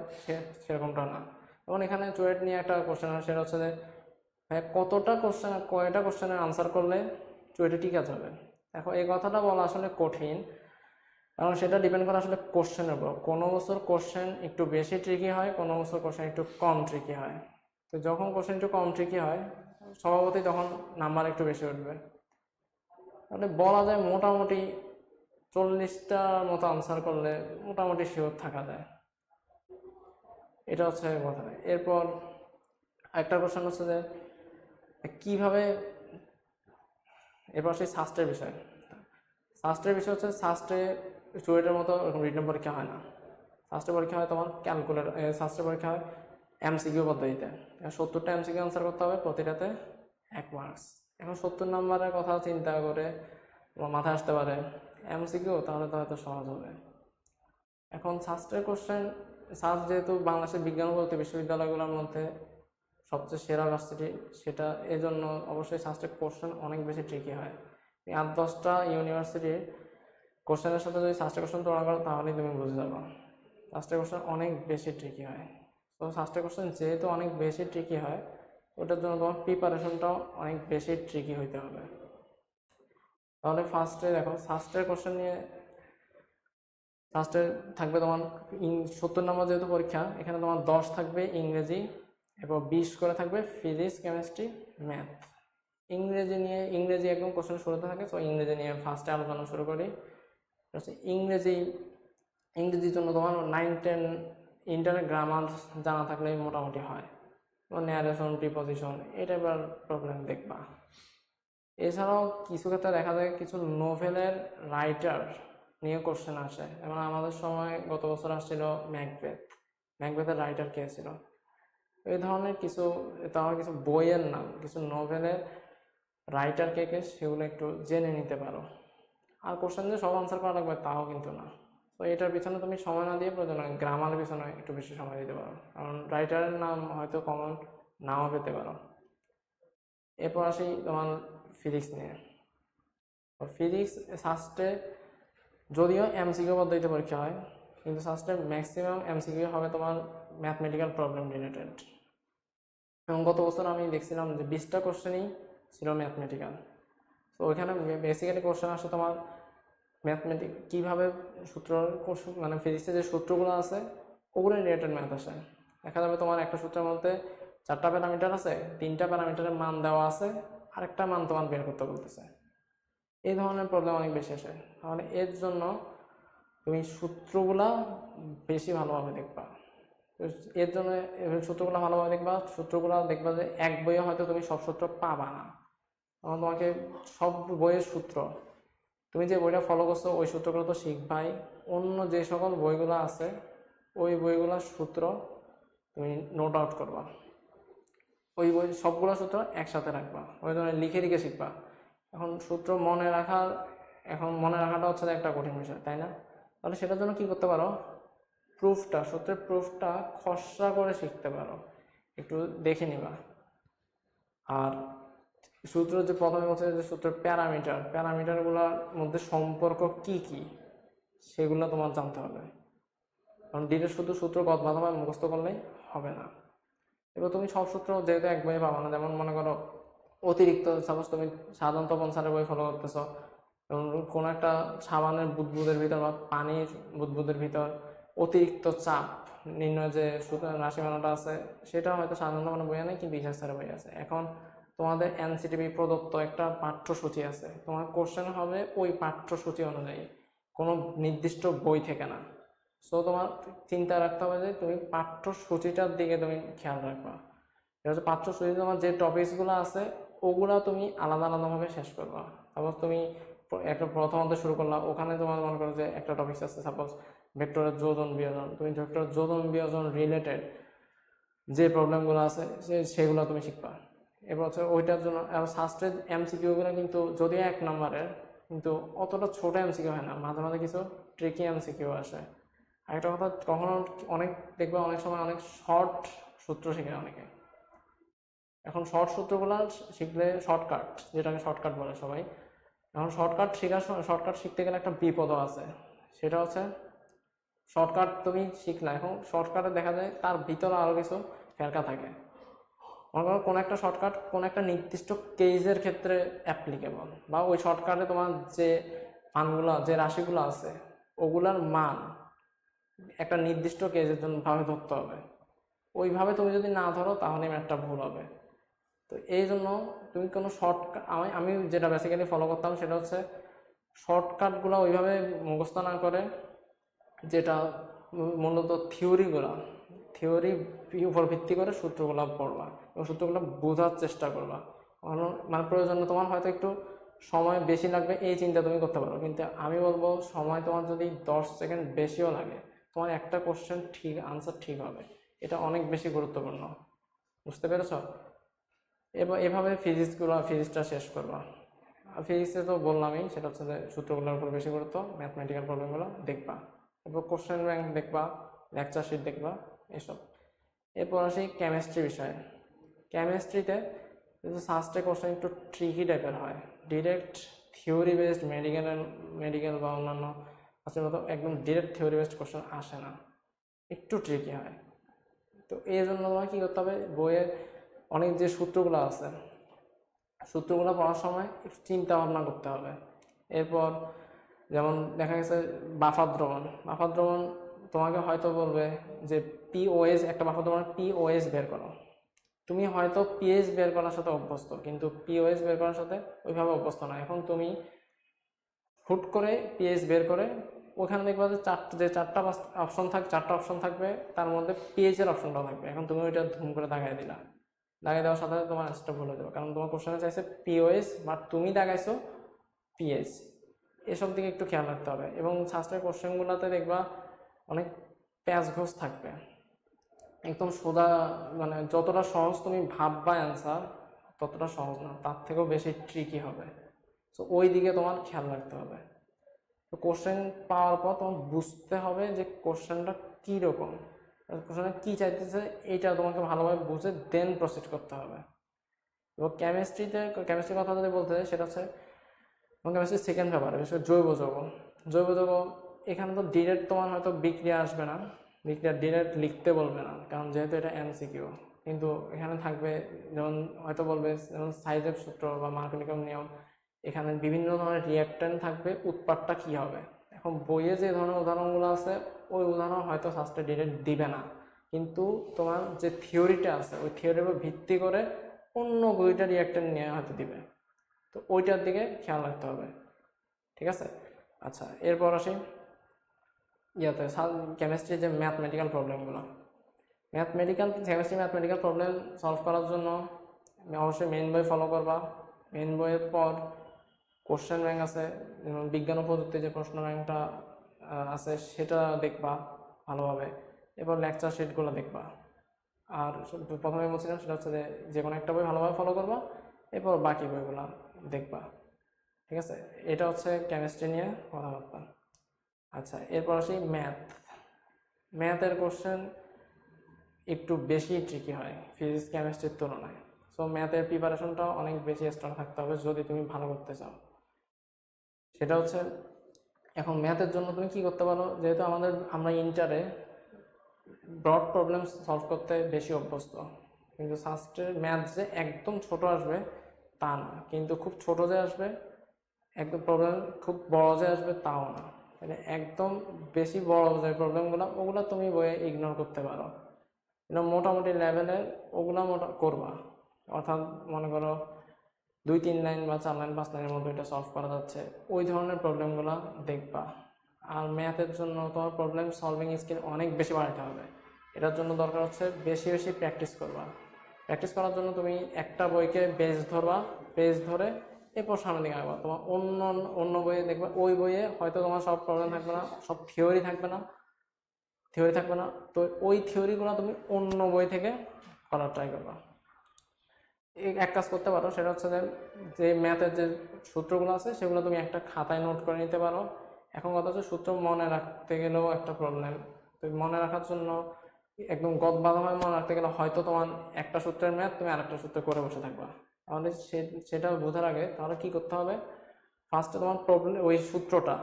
সেরকমটা না, এবং এখানে চুয়েট নিয়ে একটা কোশ্চেন আছে, সেটা হচ্ছে যে কয়টা কোশ্চেনের আনসার করলে চুয়েটে টিকা যাবে। এখন এই কথাটা বলা আসলে কঠিন, কারণ সেটা ডিপেন্ড করে আসলে কোশ্চেনের উপর। কোনো বছর কোশ্চেন একটু বেশি ট্রিকি হয়, কোনো বছর কোশ্চেন একটু কম ট্রিকি হয়। তো যখন কোশ্চেন একটু কম ট্রিকি হয় স্বভাবতই তখন নাম্বার একটু বেশি উঠবে। তাহলে বলা যায় মোটামুটি 40টার মতো আনসার করলে মোটামুটি শিওর থাকা যায়। এটা হচ্ছে কথা। এরপর একটা কোশ্চেন হচ্ছে যে কিভাবে, এরপর সেই সাস্টের বিষয় হচ্ছে সাস্টে চুয়েটের মতো রিটেন পরীক্ষা হয় না। সাস্টের পরীক্ষা হয় তোমার সাস্টের পরীক্ষা হয় এমসিকিউ পদ্ধতিতে। 70টা এমসিকিউ আনসার করতে হবে, প্রতিটাতে 1 মার্কস। এখন 70 নম্বরের কথা চিন্তা করে তোমার মাথায় আসতে পারে এমসিকিউ, তাহলে তো হয়তো সহজ হবে। এখন সাস্টের কোশ্চেন, সাস্ট যেহেতু বাংলাদেশের বিজ্ঞান ও প্রযুক্তি বিশ্ববিদ্যালয়গুলোর মধ্যে সবচেয়ে সেরা ভার্সিটি, সেটা এজন্য অবশ্যই সাস্টের কোশ্চেন অনেক বেশি ট্রিকি হয়। 8-10টা ইউনিভার্সিটির কোশ্চেনের সাথে যদি সাস্টের কোশ্চেন তুলনা করো তাহলেই তুমি বুঝে যাবে সাস্টের কোশ্চেন অনেক বেশি ট্রিকি হয়। তো সাস্টের কোশ্চেন যেহেতু অনেক বেশি ট্রিকি হয়, ওটার জন্য তোমার প্রিপারেশনটাও অনেক বেশি ট্রিকি হইতে হবে। তাহলে ফার্স্টে দেখো সাস্টের কোশ্চেন নিয়ে, ফার্স্টে থাকবে তোমার 70 নম্বর যেহেতু পরীক্ষা, এখানে তোমার 10 থাকবে ইংরেজি এবং 20 করে থাকবে ফিজিক্স, কেমিস্ট্রি, ম্যাথ। ইংরেজি একদম কোশ্চেন শুরুতে থাকে। তো ইংরেজি নিয়ে ফার্স্টে আলোচনা শুরু করি। ইংরেজির জন্য তোমার 9-10 ইন্টারের গ্রামার জানা থাকলে মোটামুটি হয়। ন্যারেশন, প্রিপোজিশন, এই টাইপের প্রবলেম দেখবা। এছাড়াও কিছু ক্ষেত্রে দেখা যায় কিছু নোভেলের রাইটার নিয়ে কোশ্চেন আসে। যেমন আমাদের সময় গত বছর আসছিল ম্যাকবেথের রাইটার কে ছিল, এই ধরনের কিছু বইয়ের নাম, কিছু নোভেলের রাইটার কে সেগুলো একটু জেনে নিতে পারো। আর কোশ্চেন যে সব আনসার করা লাগবে তাও কিন্তু না। তো এটার পিছনে তুমি সময় না দিয়ে প্রয়োজন গ্রামারের পিছনে একটু বেশি সময় দিতে পারো, কারণ রাইটারের নাম হয়তো কমন নাও পেতে পারো। এরপর আসি তোমার ফিজিক্স নিয়ে। ফিজিক্স সাস্টে যদিও এমসিকিউ পদ্ধতিতে পরীক্ষা হয়, কিন্তু সাস্টে ম্যাক্সিমাম এমসিকিউ হবে তোমার ম্যাথমেটিক্যাল প্রবলেম রিলেটেড। এবং গত বছর আমি দেখছিলাম যে 20টা কোশ্চেনই ছিল ম্যাথমেটিক্যাল। তো ওইখানে বেসিক্যালি কোশ্চেন আসে তোমার ম্যাথমেটিক কীভাবে মানে ফিজিক্সের যে সূত্রগুলো আছে ওগুলো রিলেটেড ম্যাথ আসে। দেখা যাবে তোমার একটা সূত্রের মধ্যে 4টা প্যারামিটার আছে, 3টা প্যারামিটারের মান দেওয়া আছে, আরেকটা মান তোমার বের করতে বলতেছে। এই ধরনের প্রবলেম অনেক বেশি আসে। তাহলে এর জন্য তুমি সূত্রগুলা বেশি ভালোভাবে দেখবা। এর জন্য সূত্রগুলো ভালোভাবে দেখবা যে এক বইয়ে হয়তো তুমি সব সূত্র পাবা না। তখন তোমাকে সব বইয়ের সূত্র, তুমি যে বইটা ফলো করছো ওই সূত্রগুলো তো শিখবাই, অন্য যে সকল বইগুলো আছে ওই বইগুলোর সূত্র তুমি নোট আউট করবা, ওই বই সবগুলো সূত্র একসাথে রাখবা, ওই ধরনের লিখে লিখে শিখবা। এখন সূত্র মনে রাখাটা হচ্ছে একটা কঠিন বিষয়, তাই না? তাহলে সেটার জন্য কি করতে পারো, সূত্রের প্রুফটা খসড়া করে শিখতে পারো, একটু দেখে নিবা। আর সূত্র যে প্রথমে বলছে যে সূত্রের প্যারামিটারগুলোর মধ্যে সম্পর্ক কি কি সেগুলো তোমার জানতে হবে, কারণ ডিটেল শুধু সূত্র গদবাধা মুখস্থ করলেই হবে না। এবার তুমি সব সূত্র যেহেতু এক বইয়ে পাবা না, যেমন মনে করো অতিরিক্ত, সাপোজ তুমি সাধারণ তপন স্যারের বই ফলো করতেছো, এবং কোনো একটা সাবানের বুদবুদের ভিতর বা পানির বুদবুদের ভিতর অতিরিক্ত চাপ নির্ণয় যে রাশিমালাটা আছে সেটা হয়তো সাধারণত কোনো বইয়ে নেই, কিন্তু ইতিহাস স্যারের বই আছে। এখন তোমাদের এনসিটিভি প্রদত্ত একটা পাঠ্যসূচি আছে, তোমার কোশ্চেন হবে ওই পাঠ্যসূচি অনুযায়ী, কোনো নির্দিষ্ট বই থেকে না। সো তোমার চিন্তা রাখতে হবে যে তুমি পাঠ্যসূচিটার দিকে তুমি খেয়াল রাখবা। এটা হচ্ছে পাঠ্যসূচি, তোমার যে টপিকসগুলো আছে ওগুলা তুমি আলাদা আলাদাভাবে শেষ করবা। সাপোজ তুমি একটা প্রথমত শুরু করলাম, ওখানে তোমার মনে করো যে একটা টপিক আছে সাপোজ ভেক্টরের যোজন বিয়োজন, তুমি ভেক্টরের যোজন বিয়োজন রিলেটেড যে প্রবলেমগুলো আছে সেগুলো তুমি শিখবা। এবার হচ্ছে ওইটার জন্য সাস্টের এমসিকিউগুলো কিন্তু যদিও 1 নম্বরের, কিন্তু অতটা ছোট এমসিকিউ হয় না, মাঝে মাঝে কিছু ট্রিকি এমসিকিউ আসে। আরেকটা কথা, কখনো দেখবা অনেক সময় অনেক শর্ট সূত্র শিখে অনেকে। এখন শর্ট সূত্রগুলো শিখলে শর্টকাট, যেটাকে শর্টকাট বলে সবাই। এখন শর্টকাট শিখতে গেলে একটা বিপদও আছে, সেটা হচ্ছে শর্টকাট তুমি শিখলা, এখন শর্টকাটে দেখা যায় তার ভিতরে আরও কিছু ফেরকা থাকে। মনে করো কোনো একটা শর্টকাট কোনো একটা নির্দিষ্ট কেজের ক্ষেত্রে অ্যাপ্লিকেবল, বা ওই শর্টকাটে তোমার যে মানগুলো যে রাশিগুলো আছে ওগুলার মান একটা নির্দিষ্ট কেজের জন্য ভাবে ধরতে হবে। ওইভাবে তুমি যদি না ধরো তাহলে ম্যাথটা ভুল হবে। তো এই জন্য তুমি কোনো শর্টকাট, আমি যেটা বেসিক্যালি ফলো করতাম সেটা হচ্ছে শর্টকাটগুলো ওইভাবে মুখস্থ না করে, যেটা মূলত থিওরি উপর ভিত্তি করে সূত্রগুলো পড়বা এবং সূত্রগুলো বোঝার চেষ্টা করবা। মানে প্রয়োজনে তোমার হয়তো একটু সময় বেশি লাগবে এই চিন্তা তুমি করতে পারো, কিন্তু আমি বলবো সময় তোমার যদি 10 সেকেন্ড বেশিও লাগে তোমার একটা কোশ্চেন ঠিক আনসার ঠিক হবে। এটা অনেক বেশি গুরুত্বপূর্ণ, বুঝতে পেরেছ? এবার এভাবে ফিজিক্সটা শেষ করবা। ফিজিক্সে তো বললামই, সেটা হচ্ছে যে সূত্রগুলোর উপর বেশি গুরুত্ব, ম্যাথমেটিক্যাল প্রবলেমগুলো দেখবা, এরপর কোশ্চেন ব্যাংক দেখবা, লেকচার শিট দেখবা, এসব। এরপর আসি কেমিস্ট্রি বিষয়ে। কেমিস্ট্রিতে কিন্তু সাস্টে কোশ্চেন একটু ট্রিকি টাইপের হয়। ডিরেক্ট থিওরি বেসড মেডিকেল বা অন্যান্য আসলে মতো একদম ডিরেক্ট থিওরি বেসড কোশ্চেন আসে না, একটু ট্রিকি হয়। তো এই জন্য তোমার কী করতে হবে, বইয়ের অনেক যে সূত্রগুলো আছে সূত্রগুলো পড়ার সময় একটু চিন্তা ভাবনা করতে হবে। এরপর যেমন দেখা গেছে বাফার দ্রবণ তোমাকে হয়তো বলবে যে পিওএস, একটা বাফার দ্রবণের পিওএস বের করো। তুমি হয়তো পিএইচ বের করার সাথে অভ্যস্ত, কিন্তু পিওএস বের করার সাথে ওইভাবে অভ্যস্ত না। এখন তুমি হুট করে পিএইচ বের করে ওখানে দেখবা যে চারটা অপশন থাকবে, তার মধ্যে পিএইচ এর অপশনটাও থাকবে। এখন তুমি ওইটা ধুম করে দাগাই দেওয়ার সাথে তোমার অ্যান্সারটা ভুলে যাবে, কারণ তোমার কোশ্চেনে চাইছে পিওএস বাট তুমি দাগাইছো পিএইচ। এসব দিকে একটু খেয়াল রাখতে হবে। এবং শাস্ত্রের কোশ্চেনগুলোতে দেখবা অনেক প্যাচ ঘোষ থাকবে, একদম সোজা, মানে যতটা সহজ তুমি ভাববা অ্যান্সার ততটা সহজ না, তার থেকেও বেশি ট্রিকি হবে। তো ওই দিকে তোমার খেয়াল রাখতে হবে। তো কোশ্চেন পাওয়ার পর তোমার বুঝতে হবে যে কোশ্চেনটা কীরকম, কোশ্চেনটা কী চাইতেছে, এইটা তোমাকে ভালোভাবে বুঝে দেন প্রসিড করতে হবে। এবং কেমিস্ট্রির কথা যদি বলতে সেটা হচ্ছে কেমিস্ট্রির সেকেন্ড পেপার, বিশেষ করে জৈব যৌগ। এখানে তো ডিরেক্ট তোমার হয়তো বিক্রিয়া আসবে না, বিক্রিয়া ডিরেক্ট লিখতে বলবে না, কারণ যেহেতু এটা এমসিকিউ। কিন্তু এখানে থাকবে যেমন হয়তো বলবে যেমন সাইজের সূত্র বা মার্কোনিকম নিয়ম, এখানে বিভিন্ন ধরনের রিঅ্যাকট্যান্ট থাকবে, উৎপাদটা কী হবে। এখন বইয়ে যে ধরনের উদাহরণগুলো আছে ওই উদাহরণ হয়তো শাস্ত্রে ডিরেক্ট দিবে না, কিন্তু তোমার যে থিওরিটা আছে ওই থিওরির উপর ভিত্তি করে অন্য 2টা রিঅ্যাকট্যান্ট নিয়ে হয়তো দিবে। তো ওইটার দিকে খেয়াল রাখতে হবে, ঠিক আছে? আচ্ছা, এরপর আসি কেমিস্ট্রির যে ম্যাথমেটিক্যাল প্রবলেমগুলো। ম্যাথমেটিক্যাল প্রবলেম সলভ করার জন্য অবশ্যই মেইন বই ফলো করবা। মেইন বইয়ের পর কোশ্চেন ব্যাংক আছে, যেমন বিজ্ঞান ও প্রযুক্তি যে প্রশ্ন ব্যাংকটা আছে সেটা দেখবা ভালোভাবে। এরপর লেকচার শিটগুলো দেখবা। আর প্রথমে বলছিলাম সেটা হচ্ছে যে কোনো একটা বই ভালোভাবে ফলো করবা, এরপর বাকি বইগুলো দেখবা, ঠিক আছে? এটা হচ্ছে কেমিস্ট্রি নিয়ে কথাবার্তা। আচ্ছা, এরপর আসি ম্যাথের কোশ্চেন একটু বেশি ট্রিকি হয় ফিজিক্স কেমিস্ট্রির তুলনায়। সো ম্যাথের প্রিপারেশনটাও অনেক বেশি স্ট্রং থাকতে হবে যদি তুমি ভালো করতে চাও। সেটা হচ্ছে এখন ম্যাথের জন্য তুমি কি করতে পারো, যেহেতু আমরা ইন্টারে ব্রড প্রবলেম সলভ করতে বেশি অভ্যস্ত, কিন্তু সাস্টের ম্যাথ যে একদম ছোট আসবে তা না, কিন্তু খুব ছোট যে আসবে একদম প্রবলেম খুব বড় যে আসবে তাও না। মানে একদম বেশি বড় যে প্রবলেমগুলো ওগুলো তুমি বইয়ে ইগনোর করতে পারো, মোটামুটি লেভেলের ওগুলো করবা। অর্থাৎ মনে করো 2-3 লাইন বা 4 লাইন 5 লাইনের মধ্যে এটা সলভ করা যাচ্ছে, ওই ধরনের প্রবলেমগুলো দেখবা। আর ম্যাথের জন্য তোমার প্রবলেম সলভিং স্কিল অনেক বেশি বাড়াতে হবে। এটার জন্য দরকার হচ্ছে বেশি বেশি প্র্যাকটিস করবা। প্র্যাকটিস করার জন্য তুমি একটা বইকে বেস ধরে এরপর সামনে দিকে আঁকবা। তোমার অন্য বইয়ে দেখবা, ওই বইয়ে হয়তো তোমার সব প্রবলেম থাকবে না, সব থিওরি থাকবে না, তো ওই থিওরিগুলো তুমি অন্য বই থেকে করার ট্রাই করবা। এক কাজ করতে পারো, সেটা হচ্ছে যে ম্যাথের যে সূত্রগুলো আছে সেগুলো তুমি একটা খাতায় নোট করে নিতে পারো। এখন কথা হচ্ছে সূত্র মনে রাখতে গেলেও একটা প্রবলেম। তুমি মনে রাখার জন্য একদম গদবাঁধাভাবে মনে রাখতে গেলে হয়তো তোমার একটা সূত্রের ম্যাথ তুমি আরেকটা সূত্র করে বসে থাকবা। তাহলে সেটা বোঝার আগে তাহলে কি করতে হবে, ফার্স্টে তোমার ওই সূত্রটা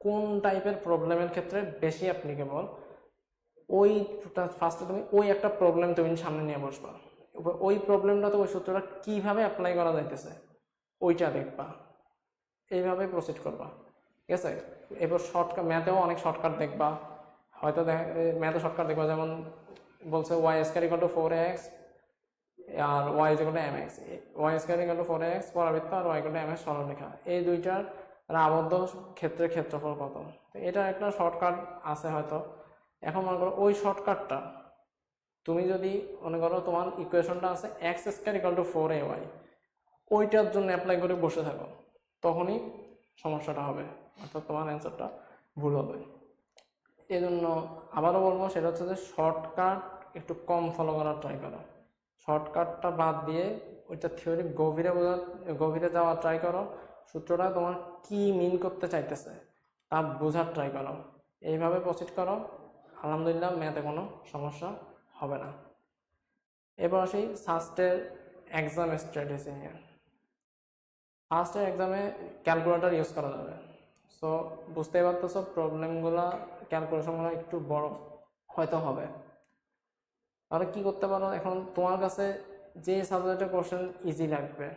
কোন টাইপের প্রবলেমের ক্ষেত্রে বেশি অ্যাপ্লিকেবল ওই ফার্স্টে তুমি ওই একটা প্রবলেম তুমি সামনে নিয়ে বসবা, ওই প্রবলেমটাতে ওই সূত্রটা কিভাবে অ্যাপ্লাই করা যাইতেছে ওইটা দেখবা, এইভাবে প্রসিড করবা। ঠিক আছে, এরপর শর্টকাট, ম্যাথেও অনেক শর্টকাট দেখবা, হয়তো ম্যাথে শর্টকাট দেখবা, যেমন বলছে y square equal to 4x আর y equal to mx, y square equal to 4x পরাবৃত্ত আর ওয়াই ইকুয়াল টু mx সরলরেখা, এই দুইটার আবদ্ধ ক্ষেত্রের ক্ষেত্রফল কত, তো এটা একটা শর্টকাট আছে হয়তো। এখন মনে করো ওই শর্টকাটটা তুমি যদি মনে করো তোমার ইকুয়েশনটা আছে x square equal two 4ay, ওইটার জন্য অ্যাপ্লাই করে বসে থাকো, তখনই সমস্যাটা হবে, অর্থাৎ তোমার অ্যান্সারটা ভুল হবে। এই জন্য আবারও বলবো, সেটা হচ্ছে যে শর্টকাট একটু কম ফলো করার ট্রাই করো, শর্টকাটটা বাদ দিয়ে ওইটা থিওরি গভীরে যাওয়ার ট্রাই করো, সূত্রটা তোমার কি মিন করতে চাইতেছে তা বোঝার ট্রাই করো, এইভাবে প্রসিড করো, আলহামদুলিল্লাহ ম্যাথে কোনো সমস্যা হবে না। এবার আসি ফার্স্টের এক্সাম স্ট্র্যাটেজি নিয়ে। ফার্স্টের এক্সামে ক্যালকুলেটর ইউজ করা যাবে, সো বুঝতেই পারতেছো প্রবলেমগুলো ক্যালকুলেশনগুলো একটু বড় হয়তো হবে। তাহলে কি করতে পারো, এখন তোমার কাছে যে সাবজেক্টের কোশ্চেন ইজি লাগবে,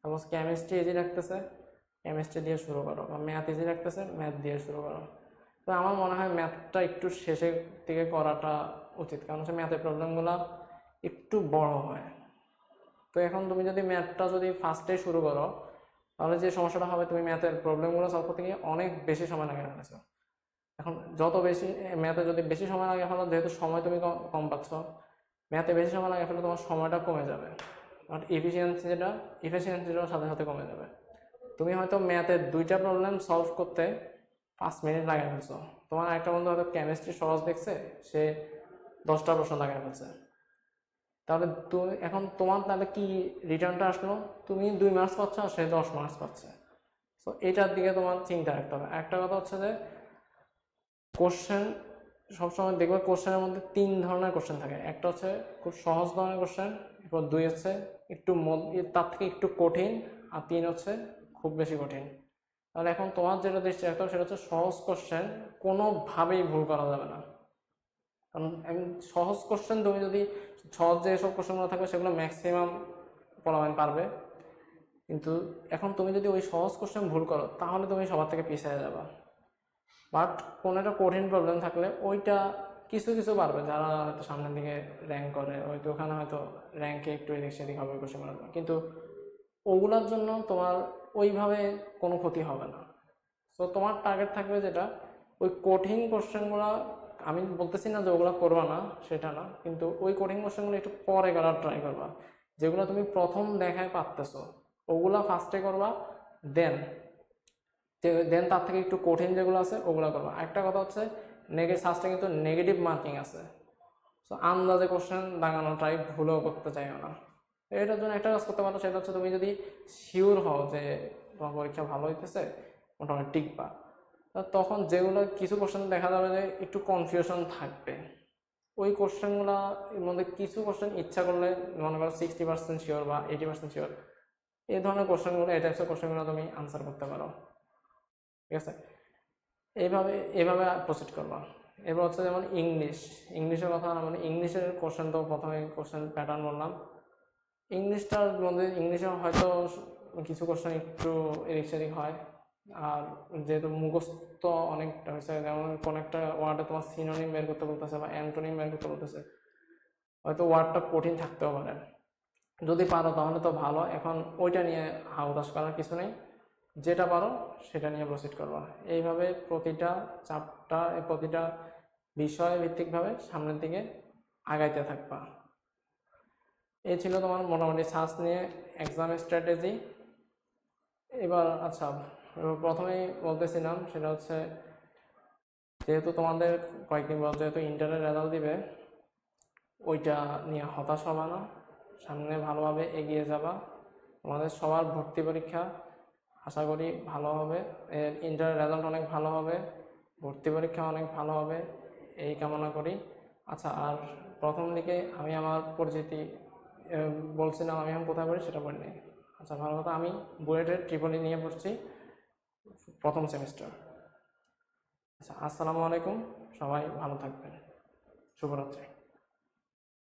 সাপোজ কেমিস্ট্রি ইজি লাগতেছে, কেমিস্ট্রি দিয়ে শুরু করো, বা ম্যাথ ইজি লাগতেছে, ম্যাথ দিয়ে শুরু করো। তো আমার মনে হয় ম্যাথটা একটু শেষের দিকে করাটা উচিত, কারণ হচ্ছে ম্যাথের প্রবলেমগুলো একটু বড় হয়। তো এখন তুমি যদি ম্যাথটা যদি ফার্স্টে শুরু করো, তাহলে যে সমস্যাটা হবে, তুমি ম্যাথের প্রবলেমগুলো সলভ করতে গিয়ে অনেক বেশি সময় লাগে ফেলেছো। এখন যত বেশি ম্যাথে যদি বেশি সময় লাগে ফেলো, যেহেতু সময় তুমি কম পাচ্ছ, ম্যাথে বেশি সময় লাগে ফেলে তোমার সময়টা কমে যাবে, আর ইফিসিয়েন্সিটাও সাথে সাথে কমে যাবে। তুমি হয়তো ম্যাথের 2টা প্রবলেম সলভ করতে 5 মিনিট লাগাই ফেলছো, তোমার একটা বন্ধু হয়তো কেমিস্ট্রি সহজ দেখছে, সে 10টা প্রশ্ন লাগাই ফেলছে, তাহলে তুমি এখন তোমার তাহলে কি রিটার্নটা আসলো, তুমি 2 মার্কস পাচ্ছ আর সে 10 মার্কস পাচ্ছে। তো এটার দিকে তোমার চিন্তা রাখতে হবে। একটা কথা হচ্ছে যে কোশ্চেন সবসময় দেখবে কোশ্চেনের মধ্যে 3 ধরনের কোশ্চেন থাকে, একটা হচ্ছে খুব সহজ ধরনের কোশ্চেন, এরপর 2 হচ্ছে একটু তার থেকে একটু কঠিন, আর 3 হচ্ছে খুব বেশি কঠিন। তাহলে এখন তোমার যেটা দৃষ্টি রাখতে হবে সেটা হচ্ছে সহজ কোশ্চেন কোনোভাবেই ভুল করা যাবে না, কারণ সহজ কোশ্চেন তুমি যদি সহজ যেসব কোশ্চেনগুলো থাকবে সেগুলো ম্যাক্সিমাম পড়াবেন পারবে, কিন্তু এখন তুমি যদি ওই সহজ কোশ্চেন ভুল করো তাহলে তুমি সবার থেকে পিছিয়ে যাবা। বাট কোনো একটা কঠিন প্রবলেম থাকলে ওইটা কিছু কিছু পারবে, যারা হয়তো সামনের দিকে র্যাঙ্ক করে হয়তো ওখানে হয়তো র্যাঙ্কে একটু এদিক সেদিক হবে কোশ্চেনগুলো, কিন্তু ওগুলোর জন্য তোমার ওইভাবে কোনো ক্ষতি হবে না। তো তোমার টার্গেট থাকবে যেটা, ওই কঠিন কোশ্চেনগুলো, আমি বলতেছি না যে ওগুলো করবা না সেটা না, কিন্তু ওই কঠিন কোশ্চেনগুলো একটু পরে করার ট্রাই করবা, যেগুলো তুমি প্রথম দেখায় পারতেছো ওগুলা ফার্স্টে করবা, দেন দেন তার থেকে একটু কঠিন যেগুলো আছে ওগুলো করবা। একটা কথা হচ্ছে সার্চটা কিন্তু নেগেটিভ মার্কিং আছে, সো আন্দাজে কোশ্চেন দাগানো ট্রাই ভুলও করতে চাইও না। এটার জন্য একটা কাজ করতে পারো, সেটা হচ্ছে তুমি যদি শিওর হও যে তোমার পরীক্ষা ভালো হইতেছে, মোটামুটি টিকবা, তখন যেগুলো কিছু কোশ্চেন দেখা যাবে যে একটু কনফিউশন থাকবে, ওই কোশ্চেনগুলোর মধ্যে কিছু কোশ্চেন ইচ্ছা করলে মনে করো 60% শিওর বা 80% শিওর, এই ধরনের কোশ্চেনগুলো, এই টাইপসের কোশ্চেনগুলো তুমি আনসার করতে পারো। ঠিক আছে, এইভাবে প্রসিড করবা। এবার হচ্ছে যেমন ইংলিশের কথা, মানে ইংলিশের কোশ্চেন, তো প্রথমে কোশ্চেন প্যাটার্ন বললাম। ইংলিশটার মধ্যে ইংলিশে হয়তো কিছু কোশ্চেন একটু এদিক সেদিক হয়, আর যেহেতু মুখস্থ অনেকটা হয়েছে, যেমন কোন একটা ওয়ার্ডে তোমার সিনোনিম বের করতে বলতেছে বা অ্যান্টোনিম বের করতে বলতেছে, হয়তো ওয়ার্ডটা কঠিন থাকতেও পারে, যদি পারো তাহলে তো ভালো। এখন ওইটা নিয়ে হাউতাস করার কিছু নেই, যেটা পারো সেটা নিয়ে প্রসিড করবা। এইভাবে প্রতিটা প্রতিটা বিষয় ভিত্তিকভাবে সামনের দিকে আগাইতে থাকবা। এই ছিল তোমার মোটামুটি সার্চ নিয়ে এক্সাম স্ট্র্যাটেজি। এবার আচ্ছা, প্রথমেই বলতেছিলাম সেটা হচ্ছে, যেহেতু তোমাদের কয়েকদিন পর যেহেতু ইন্টারের রেজাল্ট দিবে, ওইটা নিয়ে হতাশ হবা না, সামনে ভালোভাবে এগিয়ে যাবা। তোমাদের সবার ভর্তি পরীক্ষা আশা করি ভালো হবে, ইন্টারের রেজাল্ট অনেক ভালো হবে, ভর্তি পরীক্ষা অনেক ভালো হবে, এই কামনা করি। আচ্ছা, আর প্রথম দিকে আমি আমার পরিচিতি বলছিলাম, আমি এখন কোথায় পড়ি সেটা বলিনি। আচ্ছা, ভালো কথা, আমি বুয়েটের ট্রিপল ই নিয়ে পড়ছি, প্রথম সেমিস্টার। আচ্ছা, আসসালামু আলাইকুম, সবাই ভালো থাকবেন। শুভরাত্রি।